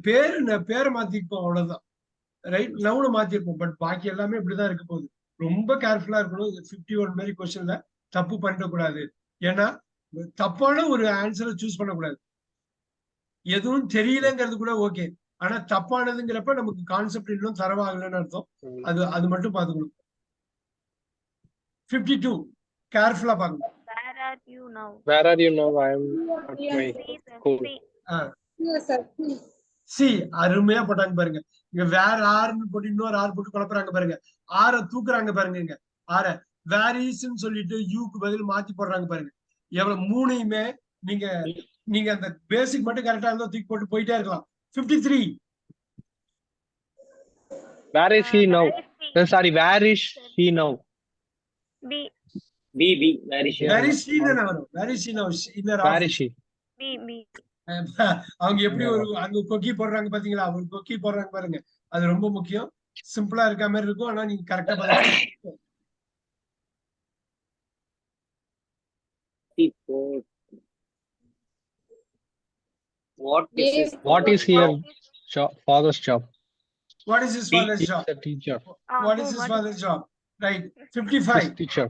பேரை மாத்திருப்போம், அவ்வளவுதான். ரைட், நவுன மாத்திருப்போம். பட் பாக்கி எல்லாமே இப்படிதான் இருக்க போகுது. ரொம்ப கேர்ஃபுல்லா இருக்கணும். 51 மாதிரி கொஸ்டின்ல தப்பு பண்ணக்கூடாது. ஏன்னா தப்பான ஒரு ஆன்சரை சூஸ் பண்ணக்கூடாது. எதுவும் தெரியலங்கிறது கூட ஓகே, ஆனா தப்பானதுங்கிறப்ப நமக்கு கான்செப்ட் இன்னும் தரவாகலன்னு அர்த்தம். அது மட்டும் பாத்துக்கணும். 52 கேர்ஃபுல்லா பாக்கணும். Where are you now? Where are you now? I am at my school. Yes, sir. C, அருமையா போட்டாங்க பாருங்க. இங்க வேற ஆறுன்னு போட்டு இன்னொரு ஆறு போட்டு குழப்பறாங்க பாருங்க. ஆற தூக்குறாங்க பாருங்க. இங்க ஆற வேர் இஸ்ன்னு சொல்லிட்டு யூக்கு பதில் மாத்தி போடுறாங்க பாருங்க. எவ்வளவு மூணையுமே நீங்க அந்த பேசிக் மட்டும் கரெக்டா இருந்தா தூக்கி போட்டு போயிட்டே இருக்கலாம். 53. Where is he now? Sorry, where is he now? B. Where is she? Where is she தானே வரும். Where is she now? Where is she? B. அவங்க எப்படி அங்க கொக்கி போடுறாங்க பாத்தீங்களா? ஒரு கொக்கி போடுறாங்க பாருங்க. அது ரொம்ப முக்கியம். சிம்பிளா இருக்க மாதிரி இருக்கும், ஆனா நீங்க கரெக்டா பாருங்க. What is your father's job? What is his father's He's job? a teacher. What is his father's job? Right. 55. He's teacher.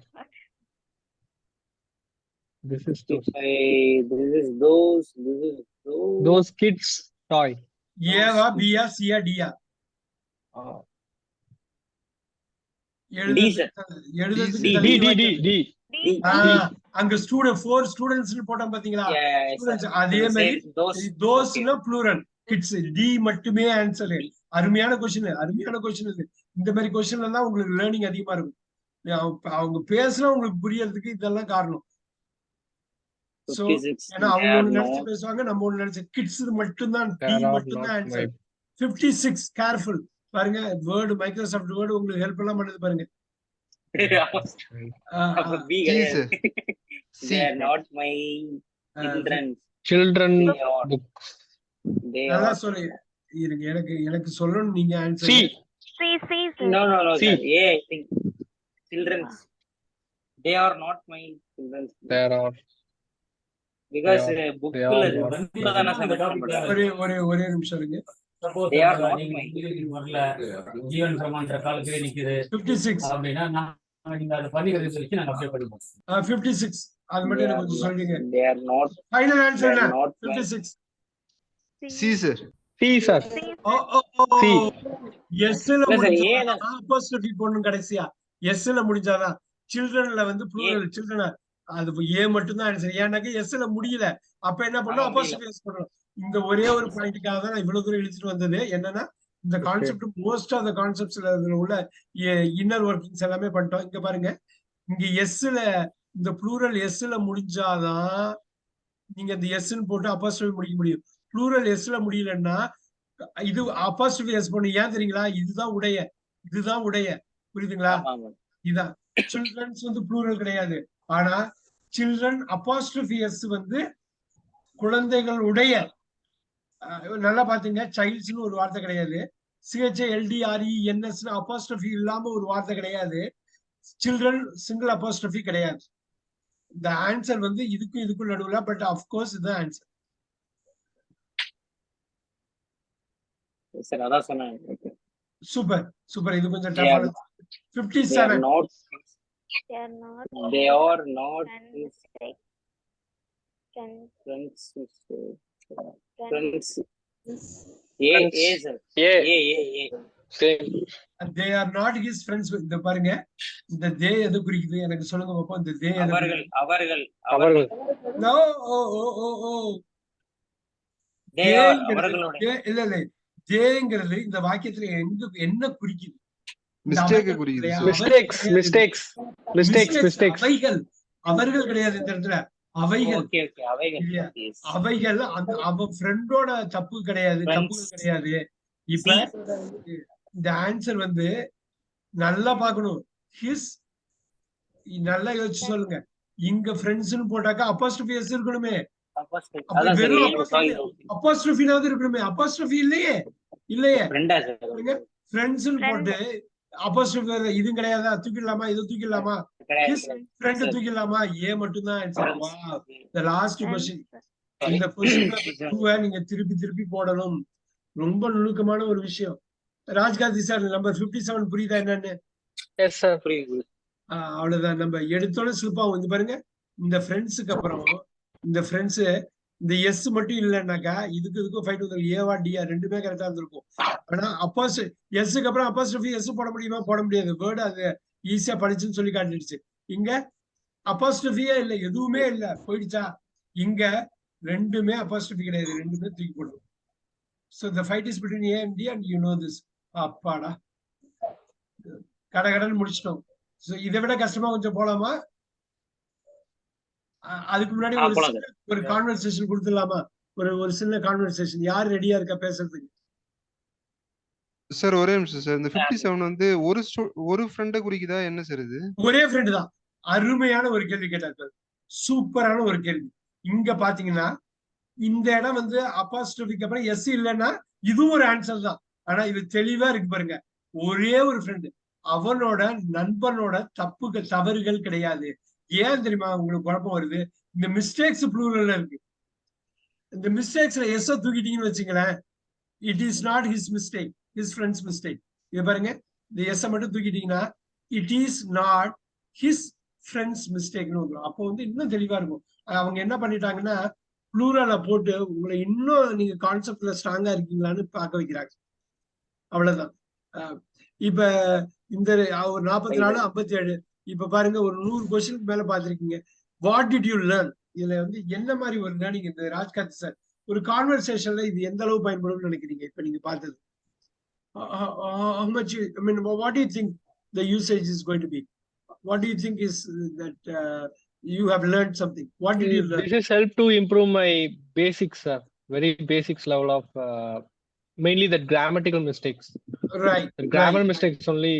This is those kids toy. ஏவா பியா சியா டியா? அங்க ஸ்டூடெண்ட் 4 ஸ்டூடெண்ட்ஸ் போட்டோம் பாத்தீங்களா? அதே மாதிரி தோஸ்னா ப்ளூரல், கிட்ஸ். டி மட்டுமே answer. அருமையான question, அருமையான question இது. இந்த மாதிரி கொஸ்டின்ல தான் உங்களுக்கு லேர்னிங் அதிகமா இருக்கும். அவங்க பேசுனா உங்களுக்கு புரியறதுக்கு இதெல்லாம் காரணம். சோ ஏன்னா அவங்க ஒண்ணு நினைச்சு பேசுவாங்க, நம்ம ஒண்ணு நினைச்சு. கிட்ஸ் மட்டும்தான், டி மட்டும்தான் ஆன்சர். 56 கேர்ஃபுல் பாருங்க. வேர்டு, மைக்ரோசாஃப்ட் வேர்டு உங்களுக்கு ஹெல்ப் எல்லாம் பண்ணுது பாருங்க. They are not my children books. நல்லா சொல்லு. எனக்கு சொல்லணும் நீங்க answer. No, sir. Yeah, I think children's. They are not my children's. There are. Because book ஒரே நிமிஷம் இருங்க. They are not my. ஜீவன் பிரமாண காலத்திலே நிக்குது 56 அப்படினா நீங்க அத பண்ணிக்கிறது சொல்லி நாங்க அப்ளை பண்ணுவோம். 56 அது மட்டும் எனக்கு கொஞ்சம் சொல்லுங்க. They are not. Final answer என்ன? 56. C sir. C sir. C. எஸ்ல முடிஞ்சா அப்போஸ்ட்ரோஃபி போடணும் கடைசியா. எஸ்ல முடிஞ்சாதான். சில்ட்ரன்ல வந்து ப்ளூரல் சில்ட்ரன், அது ஏ மட்டும் தான் ஆன்சர். ஏன்னாக்க எஸ்ல முடியல, அப்ப என்ன பண்ணணும்? அப்போஸ்ட்ரோஃபி எஸ் பண்ணணும். இந்த ஒரே ஒரு பாயிண்ட்காக தான் நான் இவ்வளவு தூரம் இழுத்துட்டு வந்தது. என்னன்னா இந்த கான்செப்ட் மோஸ்ட் ஆஃப் த கான்செப்ட்ஸ்ல உள்ள இன்னர் ஒர்க்கிங்ஸ் எல்லாமே பண்ணிட்டோம். இங்க பாருங்க, இங்க எஸ்ல இந்த ப்ளூரல் எஸ்ல முடிஞ்சாதான் நீங்க இந்த எஸ்ன்னு போட்டு அப்போஸ்ட்ரோஃபி முடிக்க முடியும். ப்ளூரல் எஸ்ல முடியலன்னா இது அப்போஸ்ட்ரோஃபி எஸ் பண்ணு. ஏன் தெரியுங்களா? இதுதான் உடைய, புரியுதுங்களா? இதான் சில்ட்ரன்ஸ் வந்து ப்ளூரல் கிடையாது. ஆனா சில்ட்ரன் அப்போஸ்ட்ரோஃபி எஸ் வந்து குழந்தைகளுடைய, நல்லா பாத்தீங்க, சைல்ட்ஸ்னு ஒரு வார்த்தை கிடையாது. CHILDRENS அப்போஸ்ட்ரோஃபி இல்லாம ஒரு வார்த்தை கிடையாது. சில்ட்ரன் சிங்கிள் அப்போஸ்ட்ரோஃபி கிடையாது. இந்த ஆன்சர் வந்து இதுக்கும் நடுவுல, பட் அஃப்கோர்ஸ் இதுதான் ஆன்சர். சார் அதான் சொன்னேன். Super super. இது கொஞ்சம் டஃப்பான. 57. They are not They are not his friends. friends. Friends. Sir. Same. They are not his friends. இந்த பாருங்க, இந்த தே எது குறிக்குது எனக்கு சொல்லுங்க பாப்போம். இந்த தே எது? அவர்கள் நோ. இல்ல தேங்கிறது இந்த வாக்கியத்துல என்ன குறிக்குது? மிஸ்டேக் குறிக்குது. Mistakes. அவைகள், அவர்கள் கிடையாது இந்த இடத்துல. அவைகள் அவன் ஃப்ரெண்டோட தப்பு கிடையாது, தப்புகள் கிடையாது. இப்ப இந்த ஆன்சர் வந்து நல்லா பாக்கணும். ஹிஸ், நல்லா யோசிச்சு சொல்லுங்க. இங்க ஃப்ரெண்ட்ஸ்னு போட்டாக்கா அப்போஸ்ட்ரோஃபி எஸ் இருக்கணுமே. வெறும் அப்போஸ்ட்ரோஃபினாவது இருக்கணுமே. அப்போஸ்ட்ரோஃபி இல்லையே. ஃப்ரெண்ட்ஸ்னு போட்டு அப்போஸ்ட்ரோஃபி இதுவும் கிடையாதா? தூக்கிடலாமா? இது தூக்கிடலாமா? His friend தூக்கிடலாமா? ஏ மட்டும்தான் answer. Wow, the last question. இந்த क्वेश्चन நீங்க திருப்பி போடணும். ரொம்ப நுணுக்கமான ஒரு விஷயம். ராஜ்காந்தி சார், நம்பர் 57 புரியுதா என்னன்னு? எஸ் சார், புரியுது. அவ்வளவுதான். நம்ம எடுத்தோட ஸ்லிப் ஆகும். இது பாருங்க, இந்த ஃப்ரெண்ட்ஸுக்கு அப்புறம் இந்த ஃப்ரெண்ட்ஸ், இந்த எஸ் மட்டும் இல்லைன்னாக்கா இதுக்கும் ஃபைட் வந்து ஏவா டியா ரெண்டுமே கரெக்டா இருந்திருக்கும். ஆனா எஸ்க்கு அப்புறம் அப்போஸ்ட்ரோஃபி எஸ் போட முடியுமா? போட முடியாது. வேர்டு அது ஈஸியா படிச்சுன்னு சொல்லி காட்டிடுச்சு. இங்க அப்போஸ்ட்ரோஃபியே இல்லை, எதுவுமே இல்லை, போயிடுச்சா? இங்க ரெண்டுமே அப்போஸ்ட்ரோஃபி கிடையாது, ரெண்டுமே தூக்கி போடும். So the fight is between A and D, and you know this. அப்பாடா, கடகடன்னு முடிச்சிட்டோம். So இதை விட கஷ்டமா கொஞ்சம் போலாமா? அதுக்கு முன்னாடி ஒரு கான்வர்சேஷன் கொடுத்துடலாமா? ஒரு சின்ன கான்வர்சேஷன். யார் ரெடியா இருக்கா பேசுறதுக்கு? சார் ஒரே நிமிஷம் சார். இந்த 57 வந்து ஒரு ஃப்ரெண்ட குறிக்குதா என்ன சார் இது? ஒரே ஃப்ரெண்ட் தான். அருமையான ஒரு கேள்வி கேட்டார். சூப்பரான ஒரு கேள்வி. இங்க பாத்தீங்கன்னா இந்த இடம் வந்து அப்போஸ்ட்ரோஃபிக்கு அப்புறம் எஸ் இல்லைன்னா இதுவும் ஒரு ஆன்சர் தான். ஆனா இது தெளிவா இருக்கு பாருங்க. ஒரே ஒரு ஃப்ரெண்டு, அவனோட நண்பனோட தவறுகள் கிடையாது. ஏன் தெரியுமா உங்களுக்கு குழப்பம் வருது? இந்த மிஸ்டேக்ஸ் ப்ளூரல்ல இருக்கு. இந்த மிஸ்டேக்ஸ்ல எஸ் தூக்கிட்டீங்கன்னு வச்சுங்களேன், it is not his mistake, his friends mistake. இது பாருங்க, இந்த எஸ் மட்டும் தூக்கிட்டீங்கன்னா it is not his friends மிஸ்டேக்னு வந்துடும். அப்போ வந்து இன்னும் தெளிவா இருக்கும். அவங்க என்ன பண்ணிட்டாங்கன்னா ப்ளூரல போட்டு உங்களை இன்னும் நீங்க கான்செப்ட்ல ஸ்ட்ராங்கா இருக்கீங்களான்னு பார்க்க வைக்கிறாங்க. அவ்வளவுதான். இப்ப இந்த ஒரு 44, 57 இப்ப பாருங்க, ஒரு 100 கொஸ்டினுக்கு மேல பாத்திருக்கீங்க. What did you learn? இதுல வந்து என்ன மாதிரி ஒரு லேர்னிங்? இந்த ராஜ்காந்த் சார், ஒரு கான்வர்சேஷன்ல இது எந்த அளவு பயன்படும் நினைக்கிறீங்க இப்ப நீங்க பார்த்தது? How much, I mean, what do you think the usage is going to be? What do you think is that you have learned something? What did you learn? This has helped to improve my basics, sir. Very basics level of mainly the grammatical mistakes. Right. The grammar mistakes only.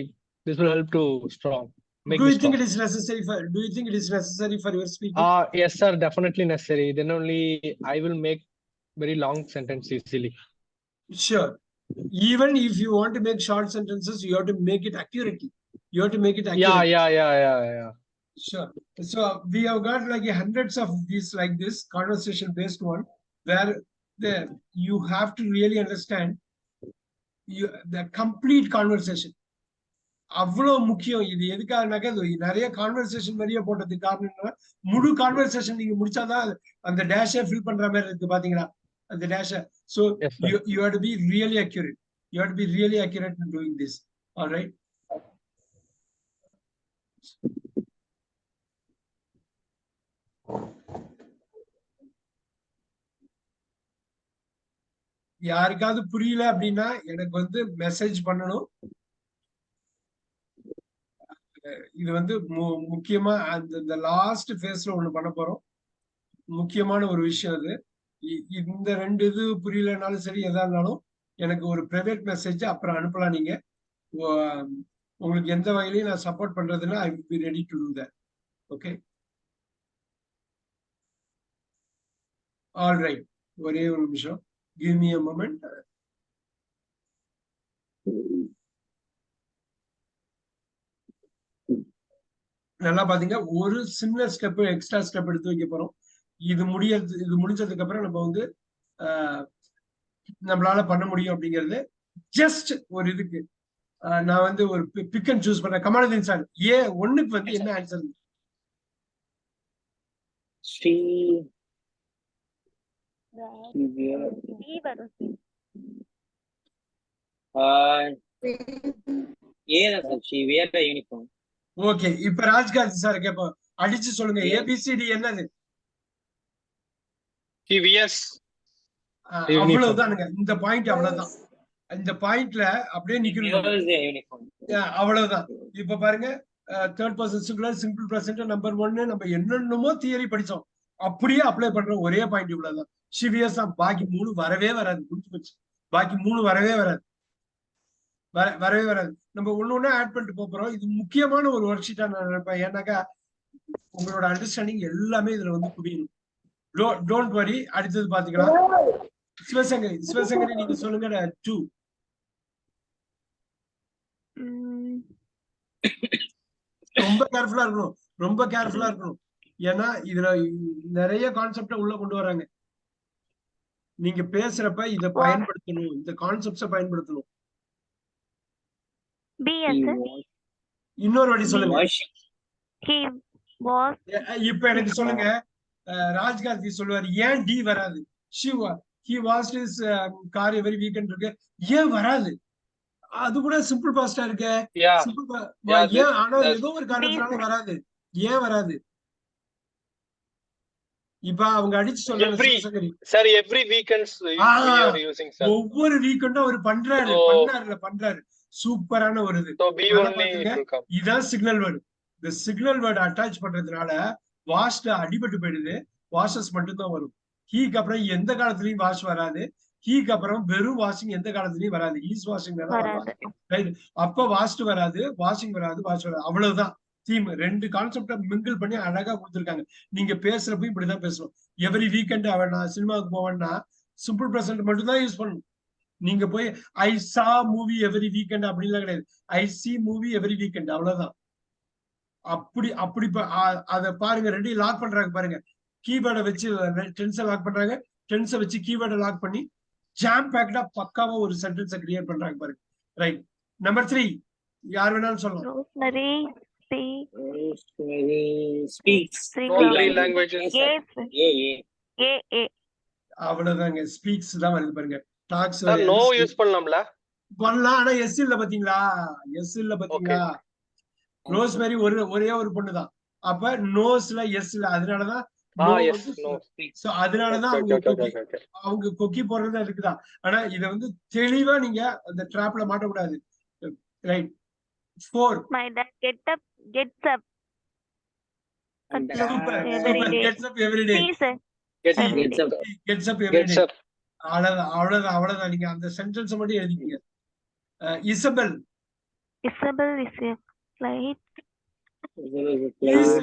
This will help to strong. Do you think it is necessary for? Do you think it is necessary for your speaking? Yes, sir. Definitely necessary. Then only I will make very long sentences easily. Sure. Even if you want to make short sentences, you have to make it accurately. You have to make it accurate. Yeah. Sure. So we have got like hundreds of these like this conversation based one, where you have to really understand the complete conversation. அவ்வளவு முக்கியம் இது. எதுக்காகனாக்கா நிறைய conversation மாதிரியே போட்டதுக்கு காரணம் என்னன்னா, முழு conversation நீங்க முடிச்சாதான் அந்த டேஷை ஃபில் பண்ற மாதிரி இருக்கு பாத்தீங்களா, அந்த டேஷை. So you have to be really accurate. You have to be really accurate in doing this. All right. யாருக்காவது புரியல அப்படின்னா எனக்கு வந்து மெசேஜ் பண்ணணும். இது வந்து முக்கியமா அந்த லாஸ்ட் ஃபேஸ்ல ஒண்ணு பண்ண போறோம். முக்கியமான ஒரு விஷயம் அது. இந்த 2 இது புரியலனாலும் சரி, எதா இருந்தாலும் எனக்கு ஒரு பிரைவேட் மெசேஜ் அப்புறம் அனுப்பலாம். நீங்க உங்களுக்கு எந்த வகையிலையும் நான் சப்போர்ட் பண்றதுன்னா I will be ready to do that. Okay, all right. ஒரே ஒரு நிமிஷம், கிவ் மீ a moment. நல்லா பாத்தீங்க, ஒரு சின்ன ஸ்டெப் எக்ஸ்ட்ரா ஸ்டெப் எடுத்து வைக்க போறோம். இது முடிஞ்சதுக்கு அப்புறம் நம்ம வந்து நம்மளால பண்ண முடியும் அப்படிங்கிறது. ஜஸ்ட் ஒரு இதுக்கு நான் வந்து ஒரு பிக் அண்ட் சூஸ் பண்றேன். கமாலுதீன் சார், A1க்கு வந்து என்ன ஆன்சர்? ஸ்ரீ யூனிஃபார்ம். ஓகே, இப்ப ராஜ்காந்த் சார் கேட்போம், அடிச்சு சொல்லுங்க. ABCD என்னது? அவ்வளவுதானுங்க, இந்த பாயிண்ட் அவ்வளவுதான். இந்த பாயிண்ட்ல அப்படியே நிக்கணும், அவ்வளவுதான். இப்ப பாருங்க, third person singular, simple present, number 1 நம்ம என்னென்னமோ தியரி படிச்சோம், அப்படியே அப்ளை பண்றோம். ஒரே பாயிண்ட் இவ்வளவுதான். சிவியஸ் தான். பாக்கி 3 வரவே வராது. முடிஞ்சு போச்சு. பாக்கி 3 வரவே வராது, வரவே வராது. நம்ம ஒண்ணு ஆட் பண்ணிட்டு போறோம். இது முக்கியமான ஒரு ஒர்க் ஷீட்டா நான் நினைப்பேன். ஏன்னாக்கா உங்களோட அண்டர்ஸ்டாண்டிங் எல்லாமே இதுல வந்து புரியணும். Don't worry. அடுத்தது பாத்துக்கலாம். சிவசங்கரி நீங்க சொல்லுங்க. 2. ரொம்ப கேர்ஃபுல்லா இருக்கணும், ரொம்ப கேர்ஃபுல்லா இருக்கணும். ஏன்னா இதுல நிறைய கான்செப்ட உள்ள கொண்டு வராங்க. நீங்க பேசுறப்ப இத பயன்படுத்தணும், இந்த கான்செப்ட்ஸ பயன்படுத்தணும். இன்னொரு வாட்டி சொல்லுங்க. இப்ப எனக்கு சொல்லுங்க, ராஜ்காந்தி சொல்லுவாரு, ஏன் டி வராது? he was his car every weekend இருக்கு, ஏன் வராது? அது கூட சிம்பிள் பாஸ்டா இருக்கு. ஏன்? ஆனா ஏதோ ஒரு காரணத்தினால வராது. ஏன் வராது? இப்ப அவங்க அடிச்சு சொல்றாங்க sir, every weekends we are using sir. ஒவ்வொரு வீக்கெண்டும் அவர் பண்றாரு. சூப்பரான ஒரு இது. இதான் சிக்னல் வேர்டு. இந்த சிக்னல் வேர்டு அட்டாச் பண்றதுனால வாஷ்ல அடிபட்டு போயிடுது. வாஷஸ் மட்டும் தான் வரும். ஹீக்கு அப்புறம் எந்த காலத்துலயும் வாஷ் வராது. ஹீக்கு அப்புறம் வெறும் வாஷிங் எந்த காலத்துலயும் வராது. Is washing right. அப்ப வாஷ்டு வராது, வாஷிங் வராது, வாஷ் வராது. அவ்வளவுதான் தீம். 2 கான்செப்ட மிங்கிள் பண்ணி அழகா கொடுத்துருக்காங்க. நீங்க பேசுறப்ப இப்படிதான் பேசணும். எவ்ரி வீக்கெண்ட் நான் சினிமாவுக்கு போவேன்னா சிம்பிள் பிரசன்ட் மட்டும் தான் யூஸ் பண்ணணும். நீங்க போய் ஐ சா மூவி எவ்ரி வீக்கெண்ட் அப்படின்லாம் கிடையாது. ஐ சி மூவி எவ்ரி வீக்கெண்ட், அவ்வளவுதான். அப்படி அத பாருங்க. 2 லாக் பண்றாங்க பாருங்க. கீபோர்டை வச்சு டென்ஸை லாக் பண்றாங்க, டென்ஸை வச்சு கீபோர்டை லாக் பண்ணி ஜாம் பேக்டா பக்காவா ஒரு சென்டென்ஸை கிரியேட் பண்றாங்க பாருங்க. ரைட். நம்பர் 3 யார் வேணாலும் சொல்லலாம். அவ்வளவுதாங்க. ஸ்பீக்ஸ் தான் வருது பாருங்க. டாக்ஸ் நோ யூஸ் பண்ணலாம்ல? பண்ணலாம். ஆனா எஸ் இல்ல பாத்தீங்களா? எஸ் இல்ல பாத்தீங்களா? ரோஸ்மேரி ஒரே ஒரு பொண்ணுதான். அப்ப நோஸ்ல எஸ் இல்ல. அதனாலதான் அவங்க கொக்கி போடுறது இருக்குதான். ஆனா இத வந்து தெளிவா நீங்க அந்த ட்ராப்ல மாட்டக்கூடாது. Right. 4 my dad gets up super gets up every day. gets up every day. அவ்வளவுதான். நீங்க அந்த சென்டென்ஸ் மட்டும் எழுதிக்கீங்க. Isabel is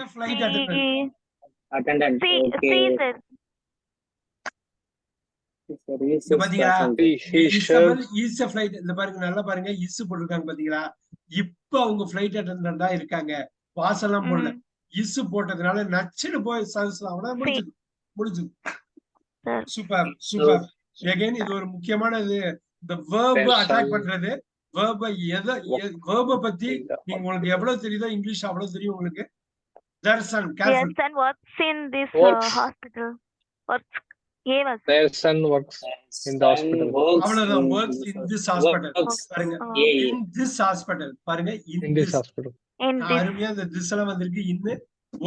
a flight attendant. Okay. பாத்தீங்களா? Isabel is a flight. இந்த பாருங்க, நல்லா பாருங்க, இஸ் போட்டிருக்காங்க பாத்தீங்களா? இப்ப அவங்க ஃபிளைட் அட்டெண்டண்டா இருக்காங்க. வாசல்லாம் போடல. இஸ் போட்டதுனால நச்சுன்னு போய் சர்வீஸ்ல அவ்வளவு முடிஞ்சது. சூப்பர். அகைன் இது ஒரு முக்கியமானது. இந்த verb அட்டாக் பண்றது. verb பத்தி நீங்க உங்களுக்கு எவ்வளவு தெரியுதோ இங்கிலீஷ் அவ்வளவு தெரியும் உங்களுக்கு. Their son works in this hospital. Their son works in the hospital. அவ்வளவுதான். works in this hospital. பாருங்க, in this hospital. பாருங்க, in this hospital. அருமையா இந்த this எல்லாம் வந்திருக்கு. in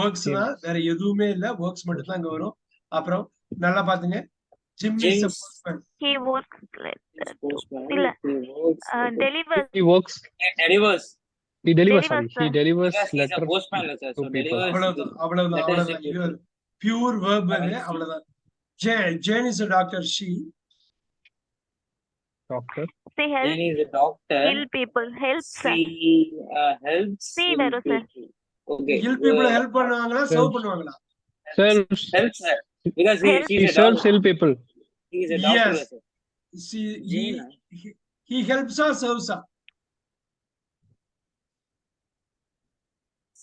works தான், வேற எதுவுமே இல்ல. works மட்டும் தான் அங்க வரும். அப்புறம் நல்லா பாத்துங்க. Jim is a postman. He works He delivers letter to people. அவ்வளவுதான். Pure verb. அவ்வளவுதான். Jane is a doctor. She Doctor. Say Jane help. is a doctor. Ill people. Help, sir. She helps. See, ill Daru, sir. people. Okay. Ill people help பண்ணுவாங்களா serve பண்ணுவாங்களா? Serves. Helps her because Help. she's He a serves doctor. ill people. He is a doctor. Yes. sir. See, Jane. he helps her, serves her.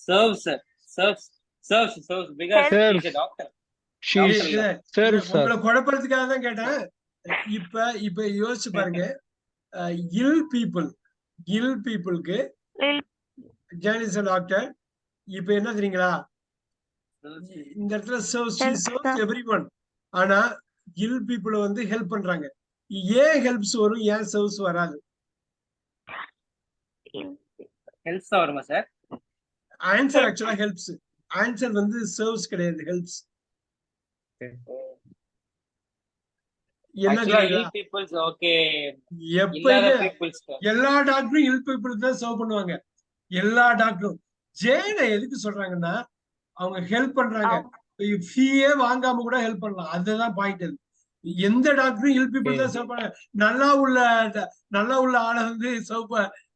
Serves her. Serves because Serves. she's a doctor. She Doctor இல்ல. serves her. உங்களை குழப்பறதுக்காக தான் கேட்டேன். இப்ப யோசிச்சு பாருங்க. Ill பீப்புளுக்கு Ill. Jane is a doctor. இப்ப என்ன தெரியுங்களா, இந்த இடத்துல Helps எவ்ரிஒன். ஆனா இல் பீப்புள வந்து ஹெல்ப் பண்றாங்க. ஏன் ஹெல்ப்ஸ் வரும், ஏன் சர்வ்ஸ் வராது? Helps வருமா சார்? ஆன்சர் ஆக்சுவலா ஹெல்ப்ஸ். ஆன்சர் வந்து சர்வ்ஸ் கிடையாது, ஹெல்ப்ஸ். என்ன Actually, கேக்குறீங்களா? ill people's okay. எப்பயுமே இல்லாத people's எல்லா டாக்டரும் இல் பீப்புளுக்கு தான் சர்வ் பண்ணுவாங்க. எல்லா டாக்டரும். ஜேனை எதுக்கு சொல்றாங்கன்னா, அவங்க ஹெல்ப் பண்றாங்க. ஃபீயே வாங்காம கூட ஹெல்ப் பண்ணலாம். அதுதான் பாயிண்ட். அது எந்த டாக்டரும் இல் பீப்புள் தான் சர்வ் பண்ண. நல்லா உள்ள ஆளை வந்து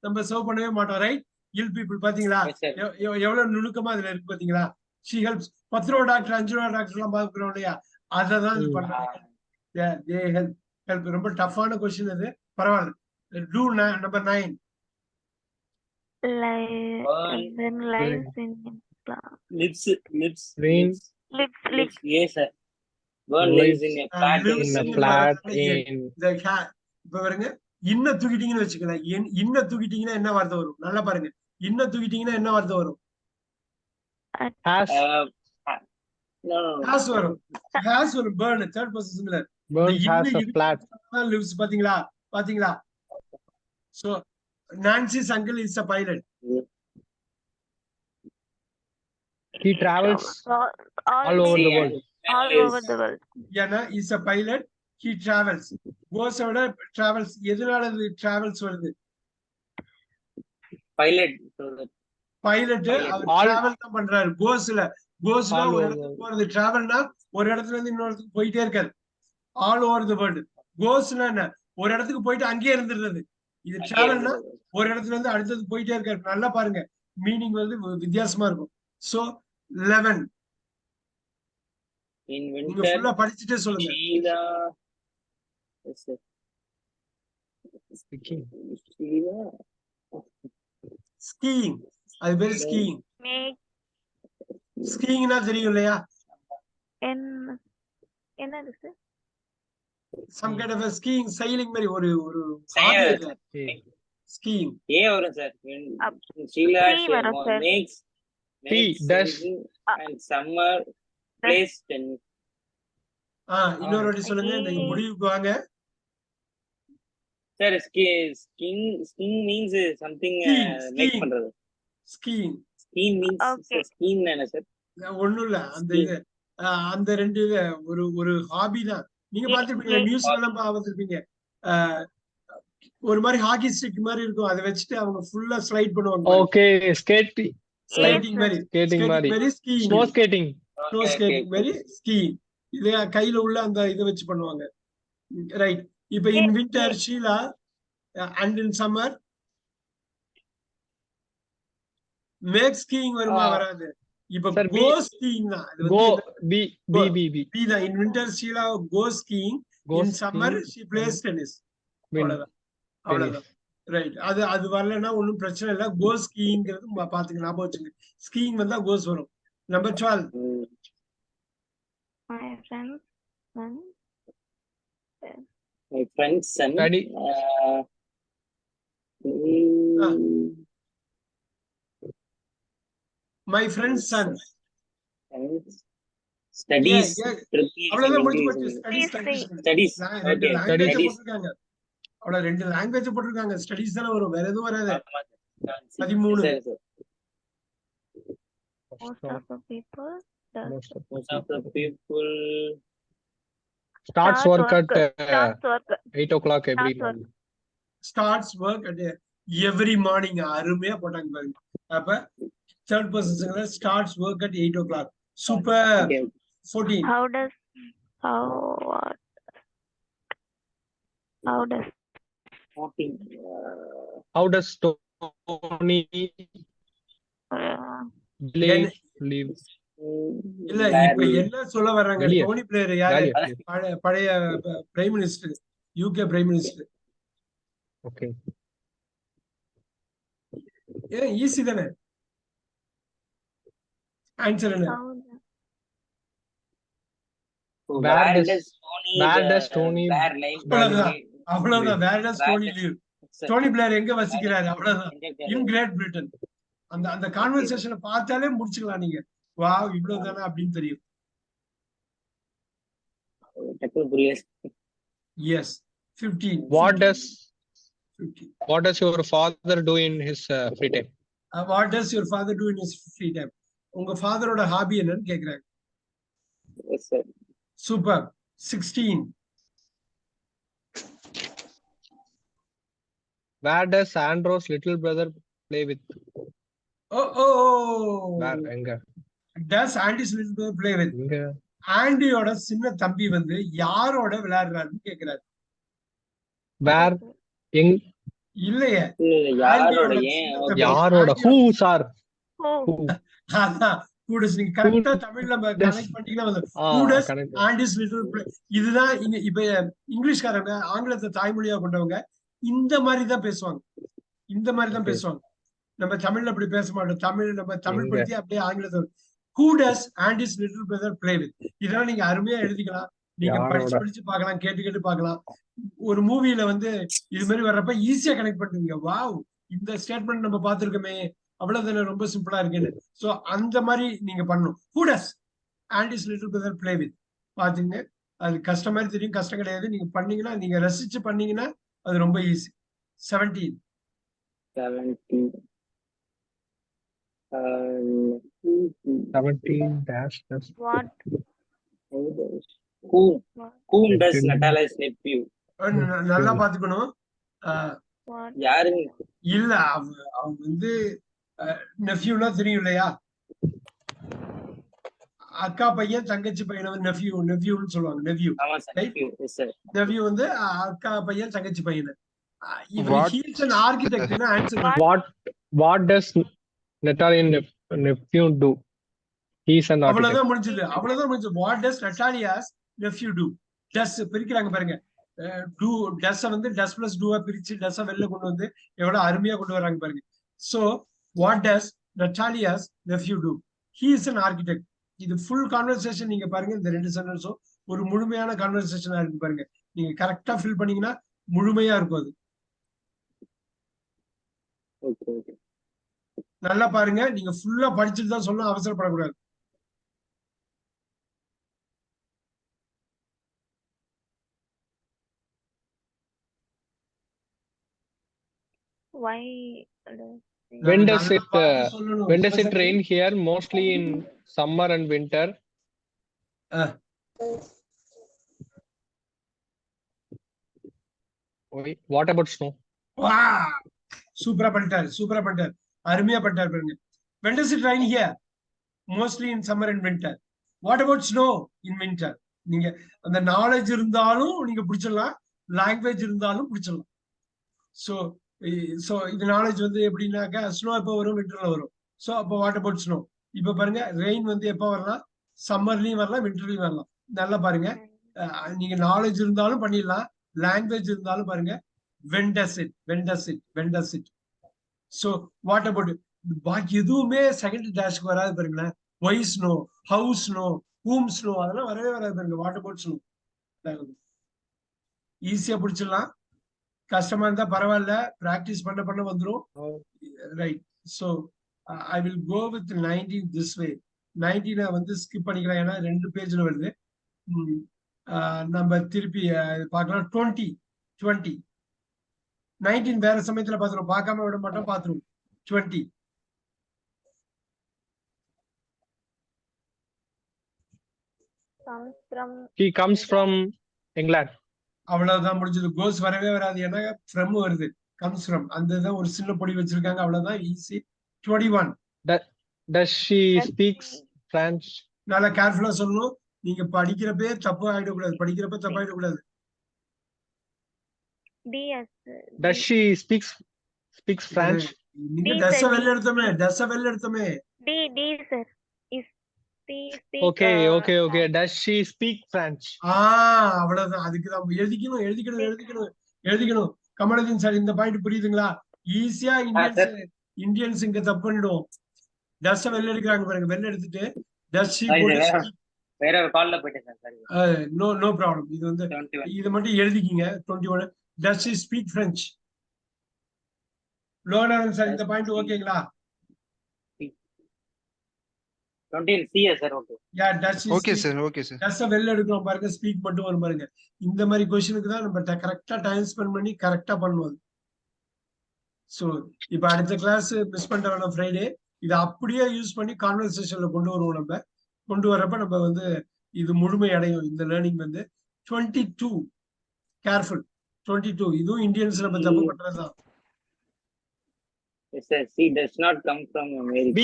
நம்ம சர்வ் பண்ணவே மாட்டோம். ரைட்? இல் பீப்புள் பாத்தீங்களா எவ்வளவு நுணுக்கமா அதுல இருக்கு பாத்தீங்களா? She helps. 10 ரூபா டாக்டர் 5 ரூபா டாக்டர் எல்லாம் பாக்குறோம் இல்லையா? அததான் இது பண்றாங்க. ஹெல்ப். ரொம்ப டஃப்பான கொஸ்டின் அது. பரவாயில்ல. Do number 9. Then lives in lips. Rain. lips. Yes, sir. Burn lives in a flat. lives In a in flat in the இப்ப பாருங்க, இன்ன தூக்கிட்டீங்கன்னு வச்சுக்கலாம். இன்ன தூக்கிட்டீங்கன்னா என்ன வார்த்தை வரும்? நல்லா பாருங்க. இன்ன தூக்கிட்டீங்கன்னா என்ன வார்த்தை வரும்? Has. No. ஹாஸ் வரும். ஹாஸ் வரும். burn third person singular. Burns has a flat. lives பாத்தீங்களா? So Nancy's uncle is a pilot. He travels all over the world. All over the world. ஏன்னா is a pilot. He travels. goes விட travels. எதனால இது travels வருது? Pilot. Pilot hour travel தான் பண்றாரு. கோஸ்னா ஒரு இடத்துக்கு போறது. டிராவல்னா ஒரு இடத்துல இருந்து இன்னொரு இடத்துக்கு போயிட்டே இருக்காரு. All over the world. கோஸ்னா என்ன, ஒரு இடத்துக்கு போயிட்டு அங்கேயே இருந்துடுறது. இது டிராவல்னா ஒரு இடத்துல இருந்து அடுத்தது போயிட்டே இருக்காரு. நல்லா பாருங்க, மீனிங் வந்து வித்தியாசமா இருக்கும். சோ 11 நீங்க ஃபுல்லா படிச்சுட்டே சொல்லுங்க. ஸ்கீயிங், அது பேரு ஸ்கீயிங். ஸ்கீயிங்னா தெரியும் இல்லையா? என்னது sir? some kind of a skiing, sailing மாதிரி ஒரு ஸ்கீயிங். ஏ வரும் sir. Sheila makes does and summer plays tennis. இன்னொரு வாட்டி சொல்லுங்க, நீங்க முடிவுக்கு வாங்க. Sir skiing means something make பண்றது. skiing means skiing என்ன சார்? ஒண்ணும் இல்ல, அந்த ரெண்டு ஒரு ஹாபி தான். நீங்க பாத்துருப்பீங்க, நியூஸ்ல எல்லாம் பாத்துருப்பீங்க. ஒரு மாதிரி ஹாக்கி ஸ்டிக் மாதிரி இருக்கும், அதை வச்சுட்டு அவங்க ஃபுல்லா ஸ்லைட் பண்ணுவாங்க. ஓகே, ஸ்கேட்டிங் மாதிரி, ஸ்கீயிங், ஸ்னோ ஸ்கேட்டிங் மாதிரி ஸ்கீயிங். இது கையில உள்ள அந்த இதை வச்சு பண்ணுவாங்க. ரைட். இப்ப in winter Sheila and in summer make skiing வருமா? வராது. இப்ப கோ ஸ்கீயிங் தான். அது வந்து பி தான். In winter Sheila go skiing, in summer she plays tennis. அவ்வளவுதான். ரைட். அது வரலன்னா ஒன்னும் பிரச்சனை இல்லை. கோ ஸ்கீயிங்கிறது பாத்துக்க, ஞாபகம் வச்சுங்க. ஸ்கீயிங் வந்தா கோஸ் வரும். Number 12. My friend's son. My friend's son. Studies. அவ்வளவுதான், முடிஞ்சு போச்சு. Studies. ரெண்டு லாங்குவேஜ் போட்டிருக்காங்க. அவ்வளவு ரெண்டு லாங்குவேஜ் போட்டிருக்காங்க. ஸ்டடீஸ் தானே வரும், வேற எதுவும் வராது. 13. Most of the people starts work at 8 o'clock every morning. Starts work at every morning. அருமையா போட்டாங்க பாருங்க. அப்ப third person starts work at 8 o'clock. Super. 14. How does 14. How does Tony என்ன- leave? இல்ல இப்ப என்ன சொல்ல வர்றாங்க? வெளியே. டோனி பிளேயர் யாரு? Valiant. பழைய prime minister, UK prime minister. Okay. ஏன் ஈஸி தானே ஆன்சர் என்ன? Where Where does Tony அவ்வளவுதான் அவ்வளவுதான். வேற டோனி லீவ். டோனி பிளேயர் எங்க வசிக்கிறாரு? அவ்வளவுதான். இன் கிரேட் பிரிட்டன். அந்த அந்த கான்வர்சேஷனை பார்த்தாலே முடிச்சுக்கலாம் நீங்க. வாவ் இவ்வளவு தானே அப்படின்னு தெரியும். S 15. What does 15. your father do in his free time? What does your father do in his free time? உங்க ஃபாதரோட ஹாபி என்னன்னு கேக்குறாங்க. Super. 16. Where does Andrew's little brother play with? Where? எங்க? Does Andy's little brother play with? எங்க? ஆண்டியோட சின்ன தம்பி வந்து யாரோட விளையாடுறாருன்னு கேக்குறாரு. Where? இல்லையே. யாரோட? Who sir? அதான் who does. நீங்க கரெக்டா தமிழ்ல கனெக்ட் பண்ணீங்கன்னா who does Andy's little brother. இதுதான் இப்ப இங்கிலீஷ்காரங்க ஆங்கிலத்தை தாய்மொழியா கொண்டவங்க இந்த மாதிரி தான் பேசுவாங்க. இந்த மாதிரி தான் பேசுவாங்க. நம்ம தமிழ்ல அப்படி பேச மாட்டோம். நம்ம தமிழ் படுத்தி அப்படியே ஆங்கிலத்தை who does Andy's little brother play with. இதெல்லாம் நீங்க அருமையா எழுதிக்கலாம். நீங்க படிச்சு பார்க்கலாம், கேட்டு பார்க்கலாம். ஒரு மூவில வந்து இது மாதிரி வர்றப்ப ஈஸியா கனெக்ட் பண்ணுவீங்க. வாவ் இந்த ஸ்டேட்மெண்ட் நம்ம பார்த்திருக்கோமே, அவ்வளவுதானே, ரொம்ப சிம்பிளா இருக்குன்னு. சோ அந்த மாதிரி நீங்க பண்ணணும். who does Andy's little brother play with. பாத்தீங்க, அது கஷ்டம் மாதிரி தெரியும், கஷ்டம் கிடையாது. நீங்க பண்ணீங்கன்னா, நீங்க ரசிச்சு பண்ணீங்கன்னா அது ரொம்ப easy. 17. 17 dash dash. What? Whom does Natalia's nephew? நல்லா பாத்துக்கணும். யாருங்க? இல்ல அவன் வந்து நெஃப்யூனா தெரியும் இல்லையா? அக்கா பையன் தங்கச்சி பையனை நெஃப்யூன்னு சொல்லுவாங்க. நெஃப்யூ வந்து அக்கா பையன் தங்கச்சி பையன். He's an architect. What does Natalia's nephew do? He's an architect. அவ்வளவுதான் முடிஞ்சது. What does Natalia's nephew do? Does பிரிக்கிறாங்க பாருங்க. do does வந்து does plus do பிரிச்சு does வெளில கொண்டு வந்து எவ்வளவு அருமையா கொண்டு வராங்க பாருங்க. So what does Natalia's nephew do? He is an architect. இது ஃபுல் கான்வர்சேஷன் நீங்க பாருங்க. இந்த ரெண்டு சென்டென்ஸும் ஒரு முழுமையான கான்வர்சேஷனா இருக்கு பாருங்க. நீங்க கரெக்டா ஃபில் பண்ணீங்கன்னா முழுமையா இருக்கும் அது. நல்லா பாருங்க. நீங்க ஃபுல்லா படிச்சுட்டு தான் சொல்லணும், அவசரப்படக்கூடாது. Why? When does it rain here? Mostly in summer and winter. What about snow? சூப்பரா பண்ணிட்டாரு. அருமையா பண்ணிட்டாரு பாருங்க. When does it rain here? Mostly in summer and winter. What about snow in winter? நீங்க அந்த நாலேஜ் இருந்தாலும் நீங்க பிடிச்சிடலாம், லாங்குவேஜ் இருந்தாலும் பிடிச்சிடலாம். சோ இது நாலேஜ் வந்து எப்படின்னாக்கா ஸ்னோ எப்போ வரும்? விண்டர்ல வரும். சோ அப்போ வாட் அபவுட் ஸ்னோ? இப்ப பாருங்க, ரெயின் வந்து எப்போ வரலாம்? சம்மர்லயும் வரலாம், விண்டர்லயும் வரலாம். நல்லா பாருங்க. நீங்க நாலேஜ் இருந்தாலும் பண்ணிடலாம், லாங்குவேஜ் இருந்தாலும் பாருங்க. when does it. So what about it? பாக்கி எதுவுமே செகண்ட் டேஷ்க்கு வராது பாருங்களேன். why snow, how snow, whom snow, அதெல்லாம் வரவே வராது பாருங்க. வாட் அபவுட் ஸ்னோ ஈஸியா பிடிச்சிடலாம். கஷ்டமா இருந்தா பரவாயில்ல, பிராக்டிஸ் பண்ண வந்துரும். Right. So I will go with 19 this way. 19 வந்து ஸ்கிப் பண்ணிக்கலாம், ஏன்னா 2 பேஜ்ல வருது. நம்ம திருப்பி பார்க்கலாம். 20 19 வேற சமயத்துல பாத்துருவோம், பார்க்காம விட மாட்டோம், பாத்துருவோம். 20. He comes from England. அவ்வளவுதான் முடிஞ்சது. கோஸ் வரவே வராது, ஏன்னா ஃப்ரம் வருது. comes from அந்த தான் ஒரு சின்ன பொடி வச்சிருக்காங்க, அவ்வளவுதான். Easy. 21. Does she speaks French? நல்லா கேர்ஃபுல்லா சொல்லணும். நீங்க படிக்கிறப்ப தப்பு ஆயிடக்கூடாது. D as Does she speaks French? நீங்க D, டஸ் sir, வெளில D. எடுத்தோமே, டஸ் வெளில எடுத்தோமே. D sir. Is she speak Okay. French? Does she speak French? அவ்வளவுதான். அதுக்குதான் எழுதிக்கணும். கமலதீன் சார், இந்த பாயிண்ட் புரியுதுங்களா? ஈஸியா இந்தியன்ஸ் இங்க தப்பு பண்ணிடுவோம். டஸ் வெளில எடுக்கிறாங்க பாருங்க, வெளில எடுத்துட்டு டஸ் ஷி வேற ஒரு கால்ல போயிட்டேன் சார். No problem. இது வந்து இது மட்டும் எழுதிக்கிங்க. 21 does she speak French. Loganathan sir, இந்த பாயிண்ட் ஓகேங்களா? 20 C sir. Okay sir. Does வெளில எடுக்கிறோம் பாருங்க, ஸ்பீக் மட்டும் வரும் பாருங்க. இந்த மாதிரி கொஸ்டினுக்கு தான் நம்ம கரெக்டா டைம் ஸ்பெண்ட் பண்ணி கரெக்டா பண்ணுவோம். சோ இப்ப அடுத்த கிளாஸ் மிஸ் பண்ணிட்ட ஃப்ரைடே இதை அப்படியே யூஸ் பண்ணி கான்வர்சேஷன்ல கொண்டு வருவோம். நம்ம கொண்டு வரப்ப நம்ம வந்து இது முழுமை அடையும். இந்த லேர்னிங் வந்து 22 கேர்ஃபுல். 22 இதுவும் இந்தியன்ஸ் நம்ம தப்பு பண்றதுதான். C does not come from America. B.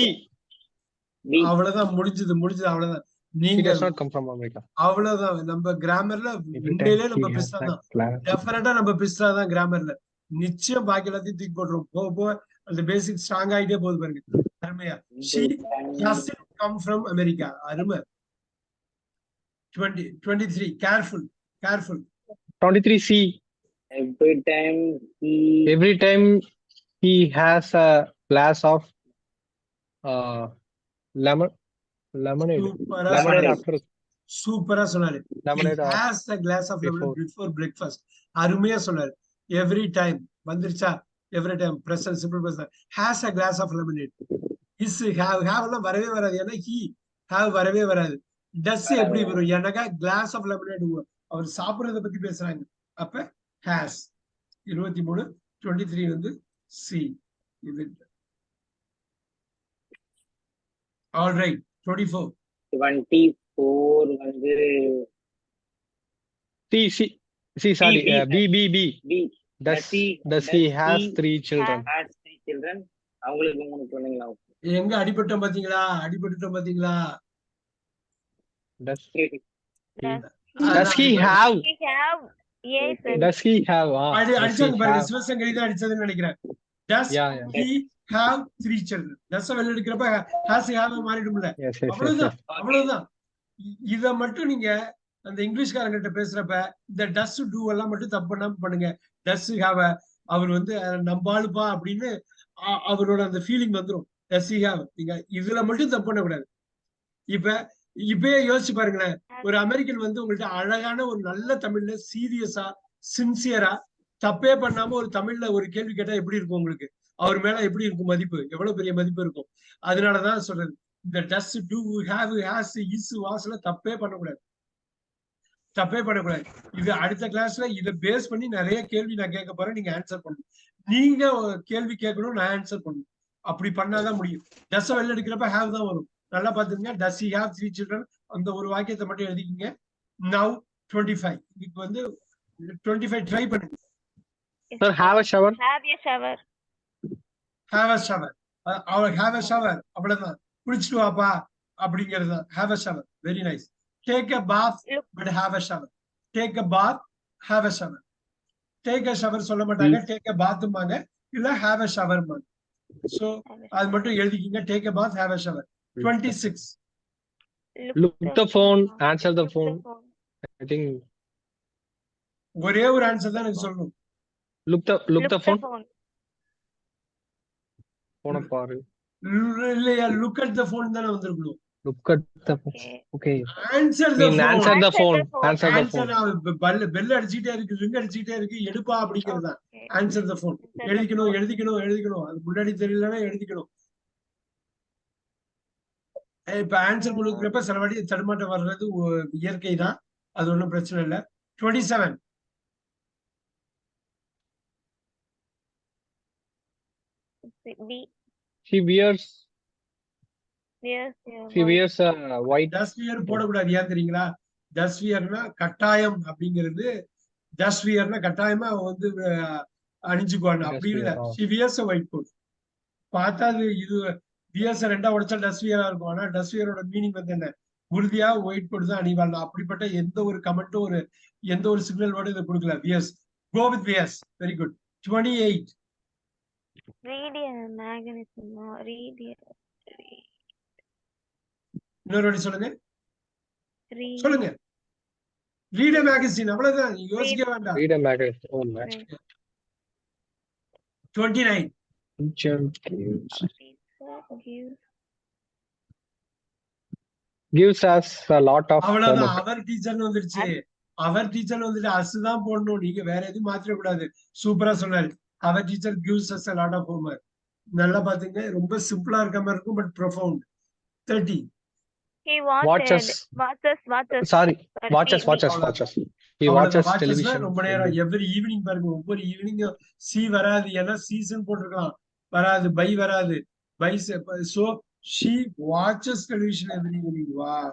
அவ்வளவுதான், முடிஞ்சது அவ்வளவுதான். நீங்க She does not come from America. அவ்வளவுதான். நம்ம கிராமர்ல உண்மையிலே நம்ம பிஸ்தா தான். டெஃபினட்டா நம்ம பிஸ்தா தான் கிராமர்ல. நிச்சயம் பாக்கி எல்லாத்தையும் தூக்கி போட்டுரும். போக அந்த பேசிக் ஸ்ட்ராங் ஆகிட்டே போகுது பாருங்க. அருமையா. She doesn't come from America. அருமை. 23 careful. 23 C. Every time he has a glass of lemonade after சூப்பரா சொன்னாரு. lemonade He has a glass of lemonade before breakfast. அருமையா சொன்னாரு. Every time வந்துருச்சா? Every time present simple present. Has a glass of lemonade. Is have எல்லாம் வரவே வராது. ஏன்னா he have வரவே வராது. Does எப்படி வரும்? எனக்கு glass of lemonade அவர் சாப்பிடுறத பத்தி பேசுறாங்க. அப்ப has. 23 23 வந்து C. இது all right. 24 வந்து C sorry. B. Does he has 3 children? அவங்களுக்கு 3 குழந்தைங்களா? எங்க அடிபட்டோம் பாத்தீங்களா? Does he have? Yes sir. Does he have? அடிச்சாங்க பாருங்க, சிவசங்கரி தான் அடிச்சதுன்னு நினைக்கிறேன். Does he have 3 children? Does வெளில எடுக்கிறப்ப has he have மாறிடும்ல. அவ்வளவுதான். இத மட்டும் நீங்க அந்த இங்கிலீஷ்காரங்கிட்ட பேசுறப்ப இந்த டஸ் டூ எல்லாம் மட்டும் தப்பு பண்ணாம பண்ணுங்க. டஸ் ஹாவ அவர் வந்து நம்பாளுப்பா அப்படின்னு அவரோட அந்த ஃபீலிங் வந்துடும். டஸ் ஹாவ் நீங்க இதுல மட்டும் தப்பு பண்ணக்கூடாது. இப்பயே யோசிச்சு பாருங்களேன். ஒரு அமெரிக்கன் வந்து உங்கள்ட்ட அழகான ஒரு நல்ல தமிழ்ல சீரியஸா சின்சியரா தப்பே பண்ணாம ஒரு தமிழ்ல ஒரு கேள்வி கேட்டா எப்படி இருக்கும் உங்களுக்கு? அவர் மேல எப்படி இருக்கும் மதிப்பு? எவ்வளவு பெரிய மதிப்பு இருக்கும்? அதனாலதான் சொல்றது, இந்த டஸ் டூ ஹாவ் ஹாஸ் இஸ் வாஸ்ல தப்பே பண்ணக்கூடாது. இது அடுத்த கிளாஸ்ல இதை பேஸ் பண்ணி நிறைய கேள்வி நான் கேட்க போறேன். நீங்க ஆன்சர் பண்ணணும். நீங்க கேள்வி கேட்கணும், நான் ஆன்சர் பண்ணணும். அப்படி பண்ணாதான் முடியும். டஸ் வெளில எடுக்கிறப்ப ஹேவ் தான் வரும். நல்லா பாத்துங்க. டஸ் ஹி ஹேவ் 3 children அந்த ஒரு வாக்கியத்தை மட்டும் எழுதிக்கிங்க. Now 25 இதுக்கு வந்து 25 ட்ரை பண்ணுங்க. Sir, have a shower. அவள் have a shower அவ்வளவுதான். குளிச்சுட்டு வாப்பா அப்படிங்கிறது have a shower. Very nice. Take a bath but have a shower. Take a bath, have a shower. Take a shower சொல்ல மாட்டாங்க, take a bath மாங்க, இல்ல have a shower மாங்க. So அது மட்டும் எழுதிக்கிங்க. Take a bath, have a shower. 26 Look the phone, answer the phone. I think ஒரே ஒரு answer தான் எனக்கு சொல்லணும். look the phone. போன பாரு. இல்லையா, look at the phone தானே வந்திருக்கணும். Look at the phone. Okay. Answer the phone. Answer the phone. Bell அடிச்சிட்டே இருக்கு, ரிங் அடிச்சிட்டே இருக்கு, எடுப்பா அப்படிங்கிறது தான். Answer the phone. எழுதிக்கணும். அது முன்னாடி தெரியலன்னா எழுதிக்கணும். இப்ப ஆன்சர் கொடுக்குறப்ப சில வாட்டி தடுமாட்டம் வர்றது இயற்கை தான். அது ஒண்ணும் பிரச்சனை இல்லை. 27 She wears white. Does wear போடக்கூடாது. ஏன் தெரியுங்களா? டஸ் வியர்னா கட்டாயம் அப்படிங்கிறது. டஸ் வியர்னா கட்டாயமா வந்து அணிஞ்சுக்குவாங்க அப்படி இல்லை. She wears a white coat. பார்த்தா இது வியர்ஸ் ரெண்டா உடைச்சா டஸ் வியரா இருக்கும். ஆனா டஸ் வியரோட மீனிங் வந்து என்ன? உறுதியா ஒயிட் கோட் தான் அணிவாள். அப்படிப்பட்ட எந்த ஒரு கமெண்ட்டும் எந்த ஒரு சிக்னல் வேர்டும் இதை கொடுக்கல. Wears Go with yes. Very good. 28. Read a magazine. Read a. இன்னொரு சொல்லுங்க. Read. சொல்லுங்க. Read a magazine. அவ்வளவுதான். யோசிக்க வேண்டாம். Read a magazine. Oh, man. 29. Teacher gives us a lot of அவ்வளவுதான். homework. அவர் டீச்சர்னு வந்துருச்சு. அவர் டீச்சர் வந்துட்டு அசுதான் போடணும். நீங்க வேற எதுவும் மாத்திர கூடாது. சூப்பரா சொன்னாரு. அவர் teacher gives us a lot of homework. நல்லா பாத்தீங்க. ரொம்ப சிம்பிளா இருக்க மாதிரி இருக்கும், but profound. 30. He Watches. Sorry. Watches. He watches television. ரொம்ப நேரம் எவ்ரி ஈவினிங் பாருங்க. ஒவ்வொரு ஈவினிங்கும் சி வராது. ஏன்னா சீசன் போட்டிருக்கலாம். வராது. பை வராது. By so she watches television every evening. Wow.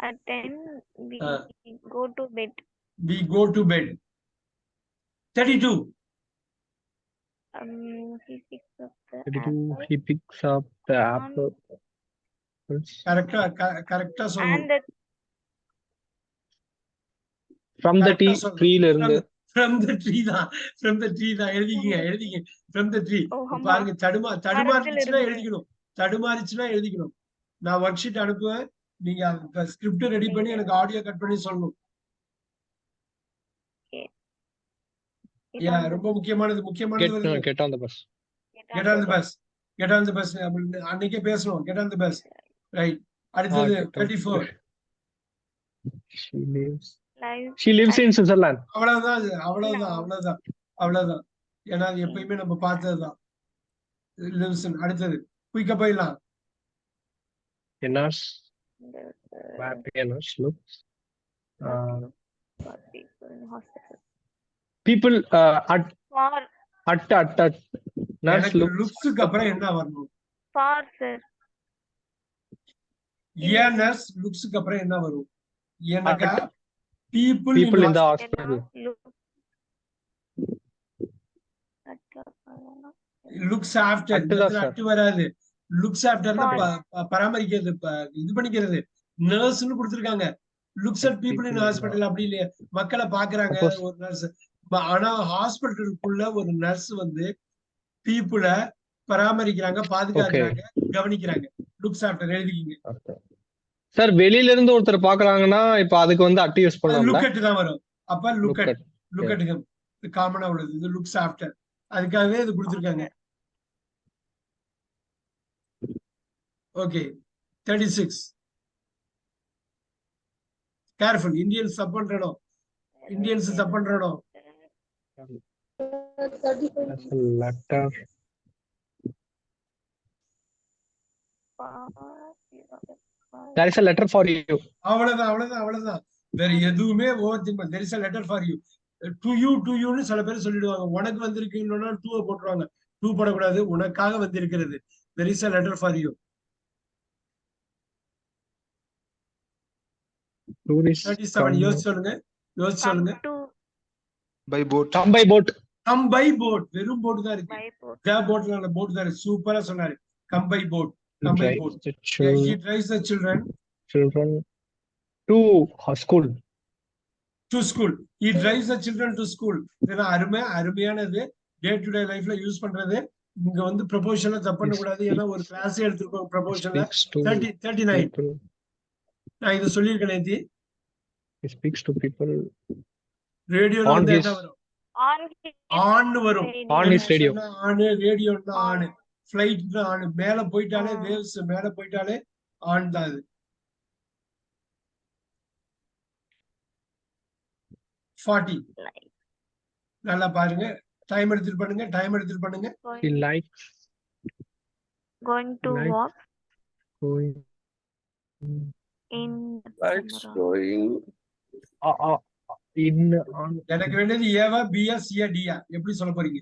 At 10 we go to bed. We go to bed. 32. He picks up the 32. apple. He picks up the apple. கரெக்டா சொல்லுங்க. And the From the tree ல இருந்து. From the tree தான். From the tree தான். எழுதிங்க. From the tree. பாருங்க தடுமாறிச்சுன்னா எழுதிக்கணும். நான் ஒர்க் ஷீட் அனுப்புவேன். நீங்க ஸ்கிரிப்ட் ரெடி பண்ணி எனக்கு ஆடியோ கட் பண்ணி சொல்லணும். ரொம்ப முக்கியமானது. Get on the bus. Get on the bus. அன்னைக்கே பேசணும். Get on the bus. Right. அடுத்தது 34. She lives in Switzerland. அவ்வளவுதான். ஏன்னா எப்பயுமே நம்ம பார்த்ததுதான். அடுத்தது குயிக்கா போயிடலாம். Nurse looks. People at nurse லுக்ஸ்க்கு அப்புறம் என்ன வரணும்? for sir. nurse லுக்ஸ்க்கு அப்புறம் என்ன வரும்? ஏன்னாக்கா people in the hospital. Looks after. வராது. Looks after பராமரிக்கிறது, இது பண்ணிக்கிறது. நர்ஸ்னு கொடுத்திருக்காங்க. Looks at people in hospital அப்படி இல்லையா? மக்களை பாக்குறாங்க ஒரு நர்ஸ். ஆனா ஹாஸ்பிட்டலுக்குள்ள ஒரு நர்ஸ் வந்து பீப்புளை பராமரிக்கிறாங்க, பாதுகாக்கிறாங்க, கவனிக்கிறாங்க. Looks after எழுதிக்கிங்க. சார் வெளியில இருந்து ஒருத்தர் பாக்குறாங்கன்னா இப்ப அதுக்கு வந்து அட் யூஸ் பண்ணலாம். லுக் அட் தான் வரும். அப்ப லுக் அட் ஹிம் காமனா உள்ளது. இது லுக்ஸ் ஆஃப்டர். அதுக்காகவே இது கொடுத்திருக்காங்க. ஓகே 36. கேர்ஃபுல். இந்தியன்ஸ் தப்பு பண்ற இடம். letter. There is a letter for you. அவ்வளவுதான். வேற எதுவுமே ஓவர்திங்க் பண்ண. There is a letter for you. To you னு சில பேர் சொல்லிடுவாங்க. உனக்கு வந்திருக்குன்னா 2 போட்டுருவாங்க. 2 போடக்கூடாது. உனக்காக வந்திருக்கிறது. There is a letter for you. 37. யோசிச்சு சொல்லுங்க. By boat. Come by boat. வெறும் போட் தான் இருக்கு. The boatல போட் தான் இருக்கு. சூப்பரா சொன்னாரு. Come by boat. He drives the children to school. He drives the children to school. அருமையானது. டே டு டே லைஃப்ல யூஸ் பண்றது. இங்க வந்து ப்ரொபோஷன்ல தப்பு பண்ண கூடாது. ஏன்னா ஒரு கிளாஸ் எடுத்துருக்கோம் ப்ரொபோஷன்ல. 39. நான் இத சொல்லிருக்கேன் நேத்தி. He speaks to people. ரேடியோல வந்து என்ன வரும்? ஆன் வரும். On his radio. ரேடியோன்னா ஆன். Flight on. மேல போயிட்டாலே வேவ்ஸ் மேல போயிட்டாலே ஆன் தான் அது. 40. நல்லா பாருங்க. டைம் எடுத்துட்டு பண்ணுங்க. He likes going to walk in எனக்கு வேண்டியது ஏவா பியா சியா டியா எப்படி சொல்ல போறீங்க?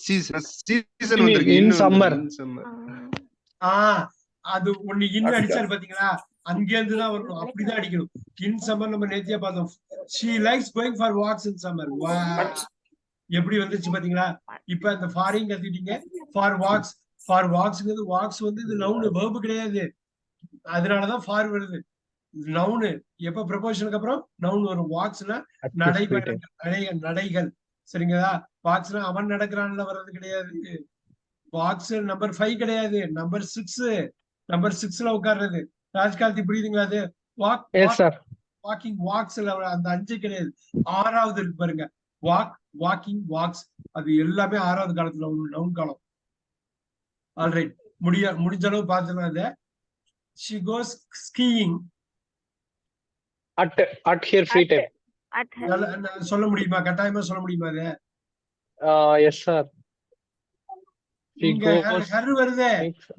சீசன் வந்திருக்கு. in summer. அது ஒண்ணு இன்னும் அடிச்சாரு பாத்தீங்களா? அங்க இருந்து தான் வரணும். அப்படிதான் அடிக்கணும். இன் சம்மர் நம்ம நேத்தியா பார்த்தோம். she likes going for walks in summer. எப்படி வந்துச்சு பாத்தீங்களா? இப்ப அந்த ஃபாரிங் கத்திட்டீங்க. for walks வந்து இது நவுன் வெர்ப் கிடையாது. அதனாலதான் ஃபார் வருது. நவுனு எப்ப ப்ரொபோஷனுக்கு அப்புறம் நவுன் வரும். வாக்ஸ்னா நடைபயணங்கள், நடைகள். சரிங்களா? வாக்ஸ்னா அவன் நடக்கிறான்ல வர்றது கிடையாது. வாக்ஸ் நம்பர் 5 கிடையாது, நம்பர் 6. நம்பர் 6ல உட்கார்றது. ராஜ்காந்தி புரியுதுங்களா? அது வாக்கிங் வாக்ஸ்ல அந்த 5 கிடையாது. 6வது இருக்கு பாருங்க. Walk, walking, walks. அது எல்லாமே 6வது காலத்துல நவுன் காலம். ஆல்ரைட், முடிஞ்ச அளவு பார்த்துலாம். அதை she goes skiing at her free time. சொல்ல முடியுமா? கட்டாயமா சொல்ல முடியுமா? அது yes sir. இங்க ஹர் வருதே,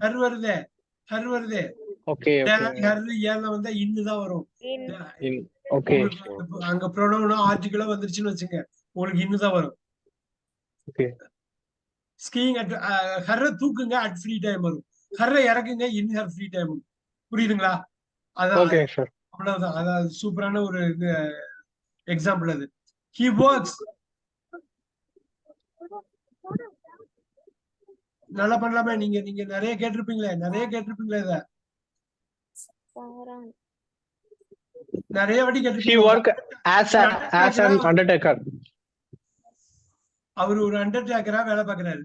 ஹர் வருதே, ஹர் வருதே. okay ஹர் ஏல வந்தா இன்னு தான் வரும். okay அங்க ப்ரோனவுன் ஆர்டிகிளா வந்துருச்சுன்னு வச்சுங்க, உங்களுக்கு இன்னு தான் வரும். okay ஸ்கீயிங் அட் ஹர்ர தூக்குங்க அட் ஃப்ரீ டைம் வரும். ஹர்ர இறக்குங்க இன் ஹர் ஃப்ரீ டைம். புரியுதுங்களா? அதான் okay sir. அவ்வளவுதான். அதாவது சூப்பரான ஒரு எக்ஸாம்பிள் அது. He works. நல்லா பண்ணலாமே. நீங்க நிறைய கேட்டிருப்பீங்களே, இத நிறைய வாட்டி he work as an undertaker. அவர் ஒரு அண்டர்டேக்கரா வேலை பார்க்கறாரு.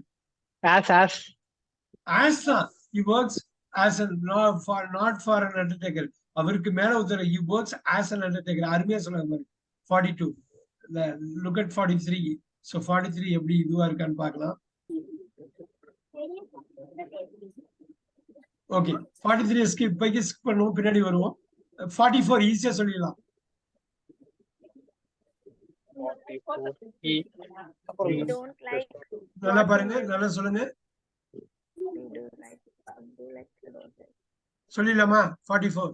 as தான். He works as a not for an undertaker. அவருக்கு மேல ஒருத்தர் he works as an undertaker. அருமையா சொன்னாங்க பாருங்க. 42. Look at 43. So 43 எப்படி இதுவா இருக்கான்னு பார்க்கலாம். ஓகே, 43 ஸ்கிப் பண்ணுவோம், பின்னாடி வருவோம். 44 ஈஸியா சொல்லிடலாம். நல்லா பாருங்க, நல்லா சொல்லுங்க. சொல்லிடலாமா? 44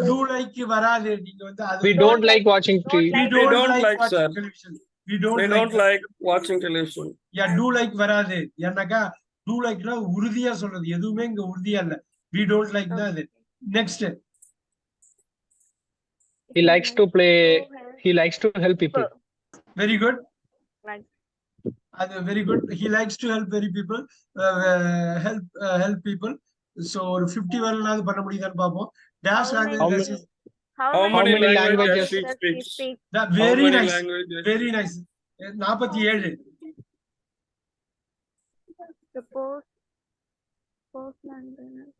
do like வராது. நீங்க வந்து we don't like watching TV. We don't like sir. television. We don't like watching television. Yeah, do like வராது. ஏன்னாக்கா do likeனா உறுதியா சொல்றது. எதுவுமே இங்க உறுதியா இல்ல. We don't like தான் அது. Next. He likes to play. He likes to help people. Very good. Like. அது very good. He likes to help people. Help people. So ஒரு 50 வரலாவது பண்ண முடியுதான்னு பாப்போம். Dash language. How many languages she speaks? Very nice. Very nice. 47.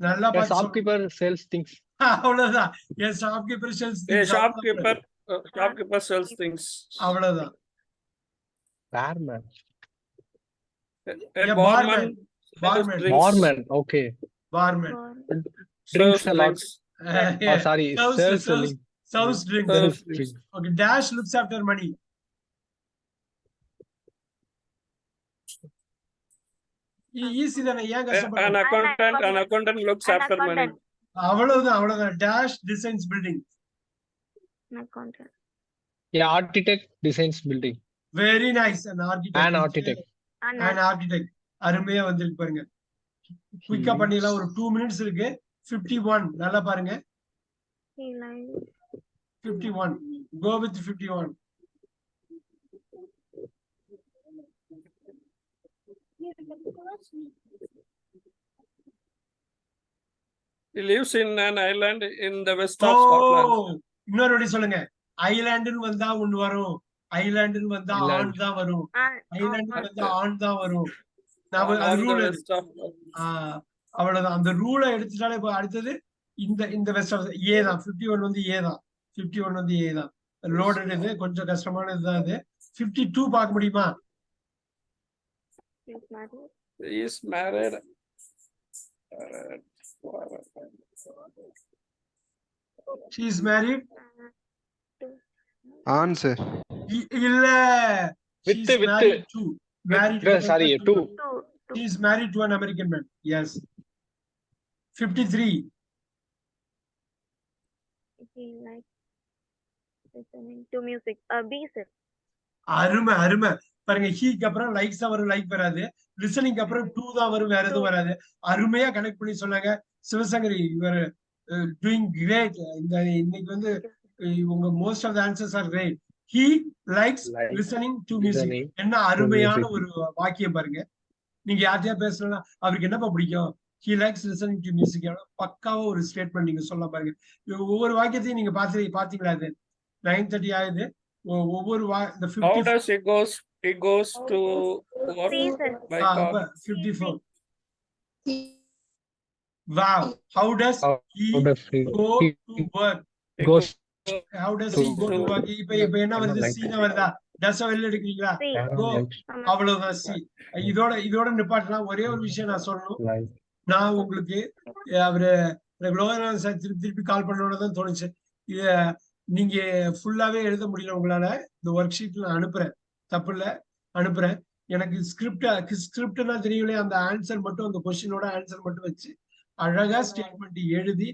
நல்லா A shopkeeper sells things. அவ்வளவுதான். Yes, shopkeeper sells things. Shopkeeper sells things. அவ்வளவுதான். Barman. Barman. Okay. Barman. Drinks a lot. Yeah. Oh, sorry. Serves drinks. Okay. Dash looks after money. Easy தானே, ஏன் கஷ்டப்படுறீங்க? An accountant looks after money. அவ்வளவுதான். Dash designs building. Yeah, architect designs building. Very nice. An architect. அருமையா வந்திருக்கு பாருங்க. குயிக்கா பண்ணிடலாம். ஒரு 2 minutes இருக்கு. 51. நல்லா பாருங்க. 51. Go with 51. He lives in an island in the west of Scotland. இன்னொரு வாட்டி சொல்லுங்க. ஐலாண்டுன்னு வந்தா ஒண்ணு வரும். ஐலாண்டுன்னு வந்தா ஆண் தான் வரும். ஐலாண்டுன்னு வந்தா ஆண் தான் வரும். அவ்வளவுதான். அந்த ரூலை எடுத்துட்டாலே இப்ப அடுத்தது இந்த வெஸ்ட் ஏ தான். 51 வந்து ஏ தான். 51 வந்து ஏ தான். லோடட் இது கொஞ்சம் கஷ்டமானது தான். அது 52 பார்க்க முடியுமா? He is married. She is married. Answer. இல்ல. With married. Sorry, 2. She is married to an American man. Yes. 53. He likes listening to music. B sir. அருமை பாருங்க. ஹீக்கு அப்புறம் லைக்ஸ் தான் வரும், லைக் வராது. லிசனிங் அப்புறம் 2 தான் வரும், வேற எதுவும் வராது. அருமையா கனெக்ட் பண்ணி சொன்னாங்க சிவசங்கரி. Your doing great. இன்னைக்கு வந்து உங்க most of the answers are great. He likes listening to music. என்ன அருமையான ஒரு வாக்கியம் பாருங்க. நீங்க யார்கிட்டயா பேசலாம் அவருக்கு என்னப்பா பிடிக்கும், he likes listening to music. பக்காவா ஒரு ஸ்டேட்மெண்ட் நீங்க சொல்ல பாருங்க. ஒவ்வொரு வாக்கியத்தையும் நீங்க பாத்தீங்களா? அது 9:30 ஆகுது. ஒவ்வொரு the How 50 does it goes to work by car? 54. Wow. How does he go to work? Goes How does he go to work? இப்ப என்ன வருது? சீனா வருதா? டஸ் வெளில எடுக்கிறீங்களா? Go. அவ்வளவுதான் சி. இதோட நிப்பாட்டலாம். ஒரே ஒரு விஷயம் நான் சொல்லணும். நான் உங்களுக்கு அவரு ரெகுலர் திருப்பி கால் பண்ணோட தான் தோணுச்சு. இத நீங்க ஃபுல்லாவே எழுத முடியல உங்களால, இந்த ஒர்க் ஷீட் நான் அனுப்புறேன், தப்பு இல்ல, அனுப்புறேன். எனக்கு ஸ்கிரிப்ட்னா தெரியல, அந்த ஆன்சர் மட்டும், அந்த கொஸ்டினோட ஆன்சர் மட்டும் வச்சு அழகா ஸ்டேட்மெண்ட் எழுதி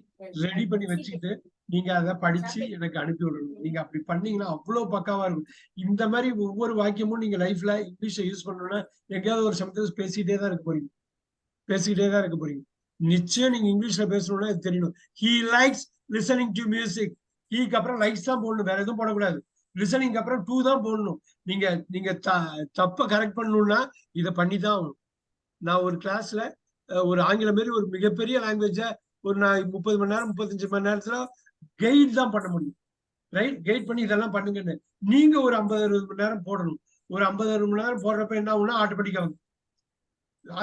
ரெடி பண்ணி வச்சுக்கிட்டு நீங்க அதை படிச்சு எனக்கு அனுப்பி விடணும். நீங்க அப்படி பண்ணீங்கன்னா அவ்வளவு பக்காவா இருக்கும். இந்த மாதிரி ஒவ்வொரு வாக்கியமும் நீங்க லைஃப்ல இங்கிலீஷை யூஸ் பண்ணணும்னா எங்கேயாவது ஒரு சமயத்துல பேசிக்கிட்டே தான் இருக்க போறீங்க. நிச்சயம் நீங்க இங்கிலீஷ்ல பேசணும்னா இது தெரியணும். He likes listening to music. ஹீக்கு அப்புறம் லைக்ஸ் தான் போடணும், வேற எதுவும் போடக்கூடாது. லிசனிங் அப்புறம் 2 தான் போடணும். நீங்க தப்ப கரெக்ட் பண்ணணும்னா இதை பண்ணி தான் ஆகணும். நான் ஒரு கிளாஸ்ல ஒரு ஆங்கிலம் மாரி ஒரு மிகப்பெரிய லாங்குவேஜ ஒரு 30 மணி நேரம் 35 மணி நேரத்துல கைட் தான் பண்ண முடியும். ரைட்? கைட் பண்ணி இதெல்லாம் பண்ணுங்கன்னு நீங்க ஒரு 50-60 மணி நேரம் போடணும். ஒரு 50-60 மணி நேரம் போடுறப்ப என்ன ஆகும்னா ஆட்டோமேட்டிக்கா வந்து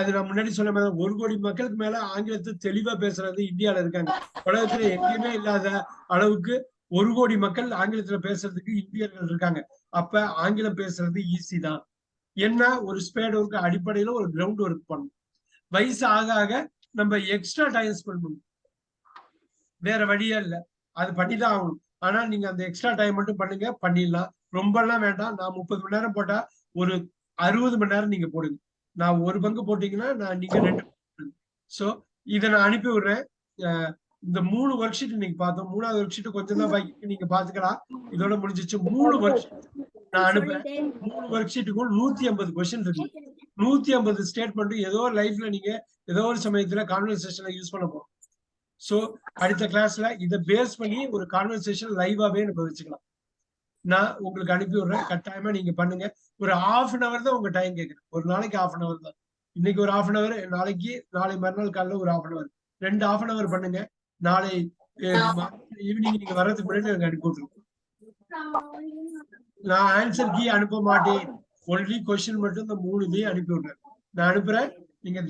அது நான் முன்னாடி சொன்ன மாதிரி 1 கோடி மக்களுக்கு மேல ஆங்கிலத்தை தெளிவா பேசுறது இந்தியால இருக்காங்க. உலகத்துல எங்கேயுமே இல்லாத அளவுக்கு 1 கோடி மக்கள் ஆங்கிலத்துல பேசுறதுக்கு இந்தியர்கள் இருக்காங்க. அப்ப ஆங்கிலம் பேசுறது ஈஸி தான். என்ன ஒரு ஸ்பேட் ஒர்க் அடிப்படையில ஒரு கிரவுண்ட் ஒர்க் பண்ணணும். வயசு ஆக ஆக நம்ம எக்ஸ்ட்ரா டைம் ஸ்பெண்ட் பண்ணணும், வேற வழியே இல்லை, அது பண்ணிதான் ஆகணும். ஆனா நீங்க அந்த எக்ஸ்ட்ரா டைம் மட்டும் பண்ணுங்க, பண்ணிடலாம். ரொம்ப எல்லாம் வேண்டாம். நான் 30 மணி நேரம் போட்டா ஒரு 60 மணி நேரம் நீங்க போடுங்க. நான் ஒரு பங்கு போட்டீங்கன்னா நீங்க 2 சோ இதை நான் அனுப்பி விடுறேன். இந்த 3 ஒர்க் ஷீட் நீங்க பார்த்தோம். 3வது ஒர்க் ஷீட் கொஞ்சம் தான் பாக்கி, நீங்க பாத்துக்கலாம். இதோட முடிஞ்சிச்சு. 3 ஒர்க் ஷீட் நான் அனுப்புறேன். 3 ஒர்க் ஷீட்டுக்கும் 150 கொஸ்டின் இருக்கு. 150 ஸ்டேட்மெண்ட் ஏதோ லைஃப்ல நீங்க ஏதோ ஒரு சமயத்துல கான்வர்சேஷன்ல யூஸ் பண்ண போறோம். சோ அடுத்த கிளாஸ்ல இதை பேஸ் பண்ணி ஒரு கான்வர்சேஷன் லைவாவே நம்ம வச்சுக்கலாம். நான் உங்களுக்கு அனுப்பி விடுறேன். கட்டாயமா நீங்க பண்ணுங்க. ஒரு 1/2 an hour தான் உங்க டைம் கேட்குறேன். ஒரு நாளைக்கு 1/2 an hour தான். இன்னைக்கு ஒரு 1/2 an hour, நாளை மறுநாள் காலைல ஒரு 1/2 an hour, 2 1/2 an hour பண்ணுங்க. நாளை ஈவினிங் நீங்க வர்றதுக்கு முன்னாடி எனக்கு அனுப்பி விட்டுருங்க. நான் ஆன்சர் கீ அனுப்ப மாட்டேன், ஒன்லி கொஸ்டின் மட்டும் இந்த 3 அனுப்பி விடுறேன். நான் அனுப்புறேன். நீங்க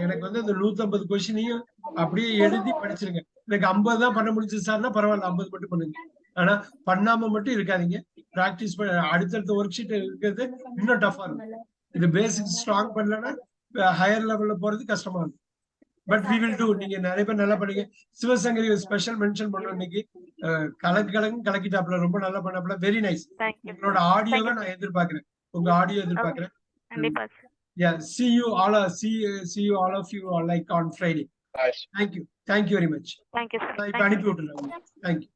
எனக்கு வந்து இந்த 150 கொஸ்டினையும் அப்படியே எழுதி படிச்சிருங்க. எனக்கு 50 தான் பண்ண முடிஞ்சது சார்னா பரவாயில்ல, 50 மட்டும் பண்ணுங்க. ஆனா பண்ணாம மட்டும் இருக்காதீங்க. பிராக்டிஸ் பண்ண அடுத்தடுத்த ஒர்க் ஷீட் இருக்கிறது இன்னும் டஃபா இருக்கும். இது பேசிக் ஸ்ட்ராங் பண்ணலன்னா ஹையர் லெவல்ல போறது கஷ்டமா இருக்கும். But we will do. நீங்க நிறைய பேர் நல்லா பண்ணுங்க. சிவசங்கரி ஸ்பெஷல் மென்ஷன் பண்ண இன்னைக்கு கலக்கிட்டாப்ல, ரொம்ப நல்லா பண்ணாப்ல. Very nice. உங்களோட ஆடியோவை நான் எதிர்பார்க்கிறேன். உங்க ஆடியோ எதிர்பார்க்கிறேன். Yeah, see you all of you like on Friday. Thank you very much. Thank you, sir. Thank you.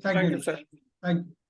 Thank you, sir. Thank you.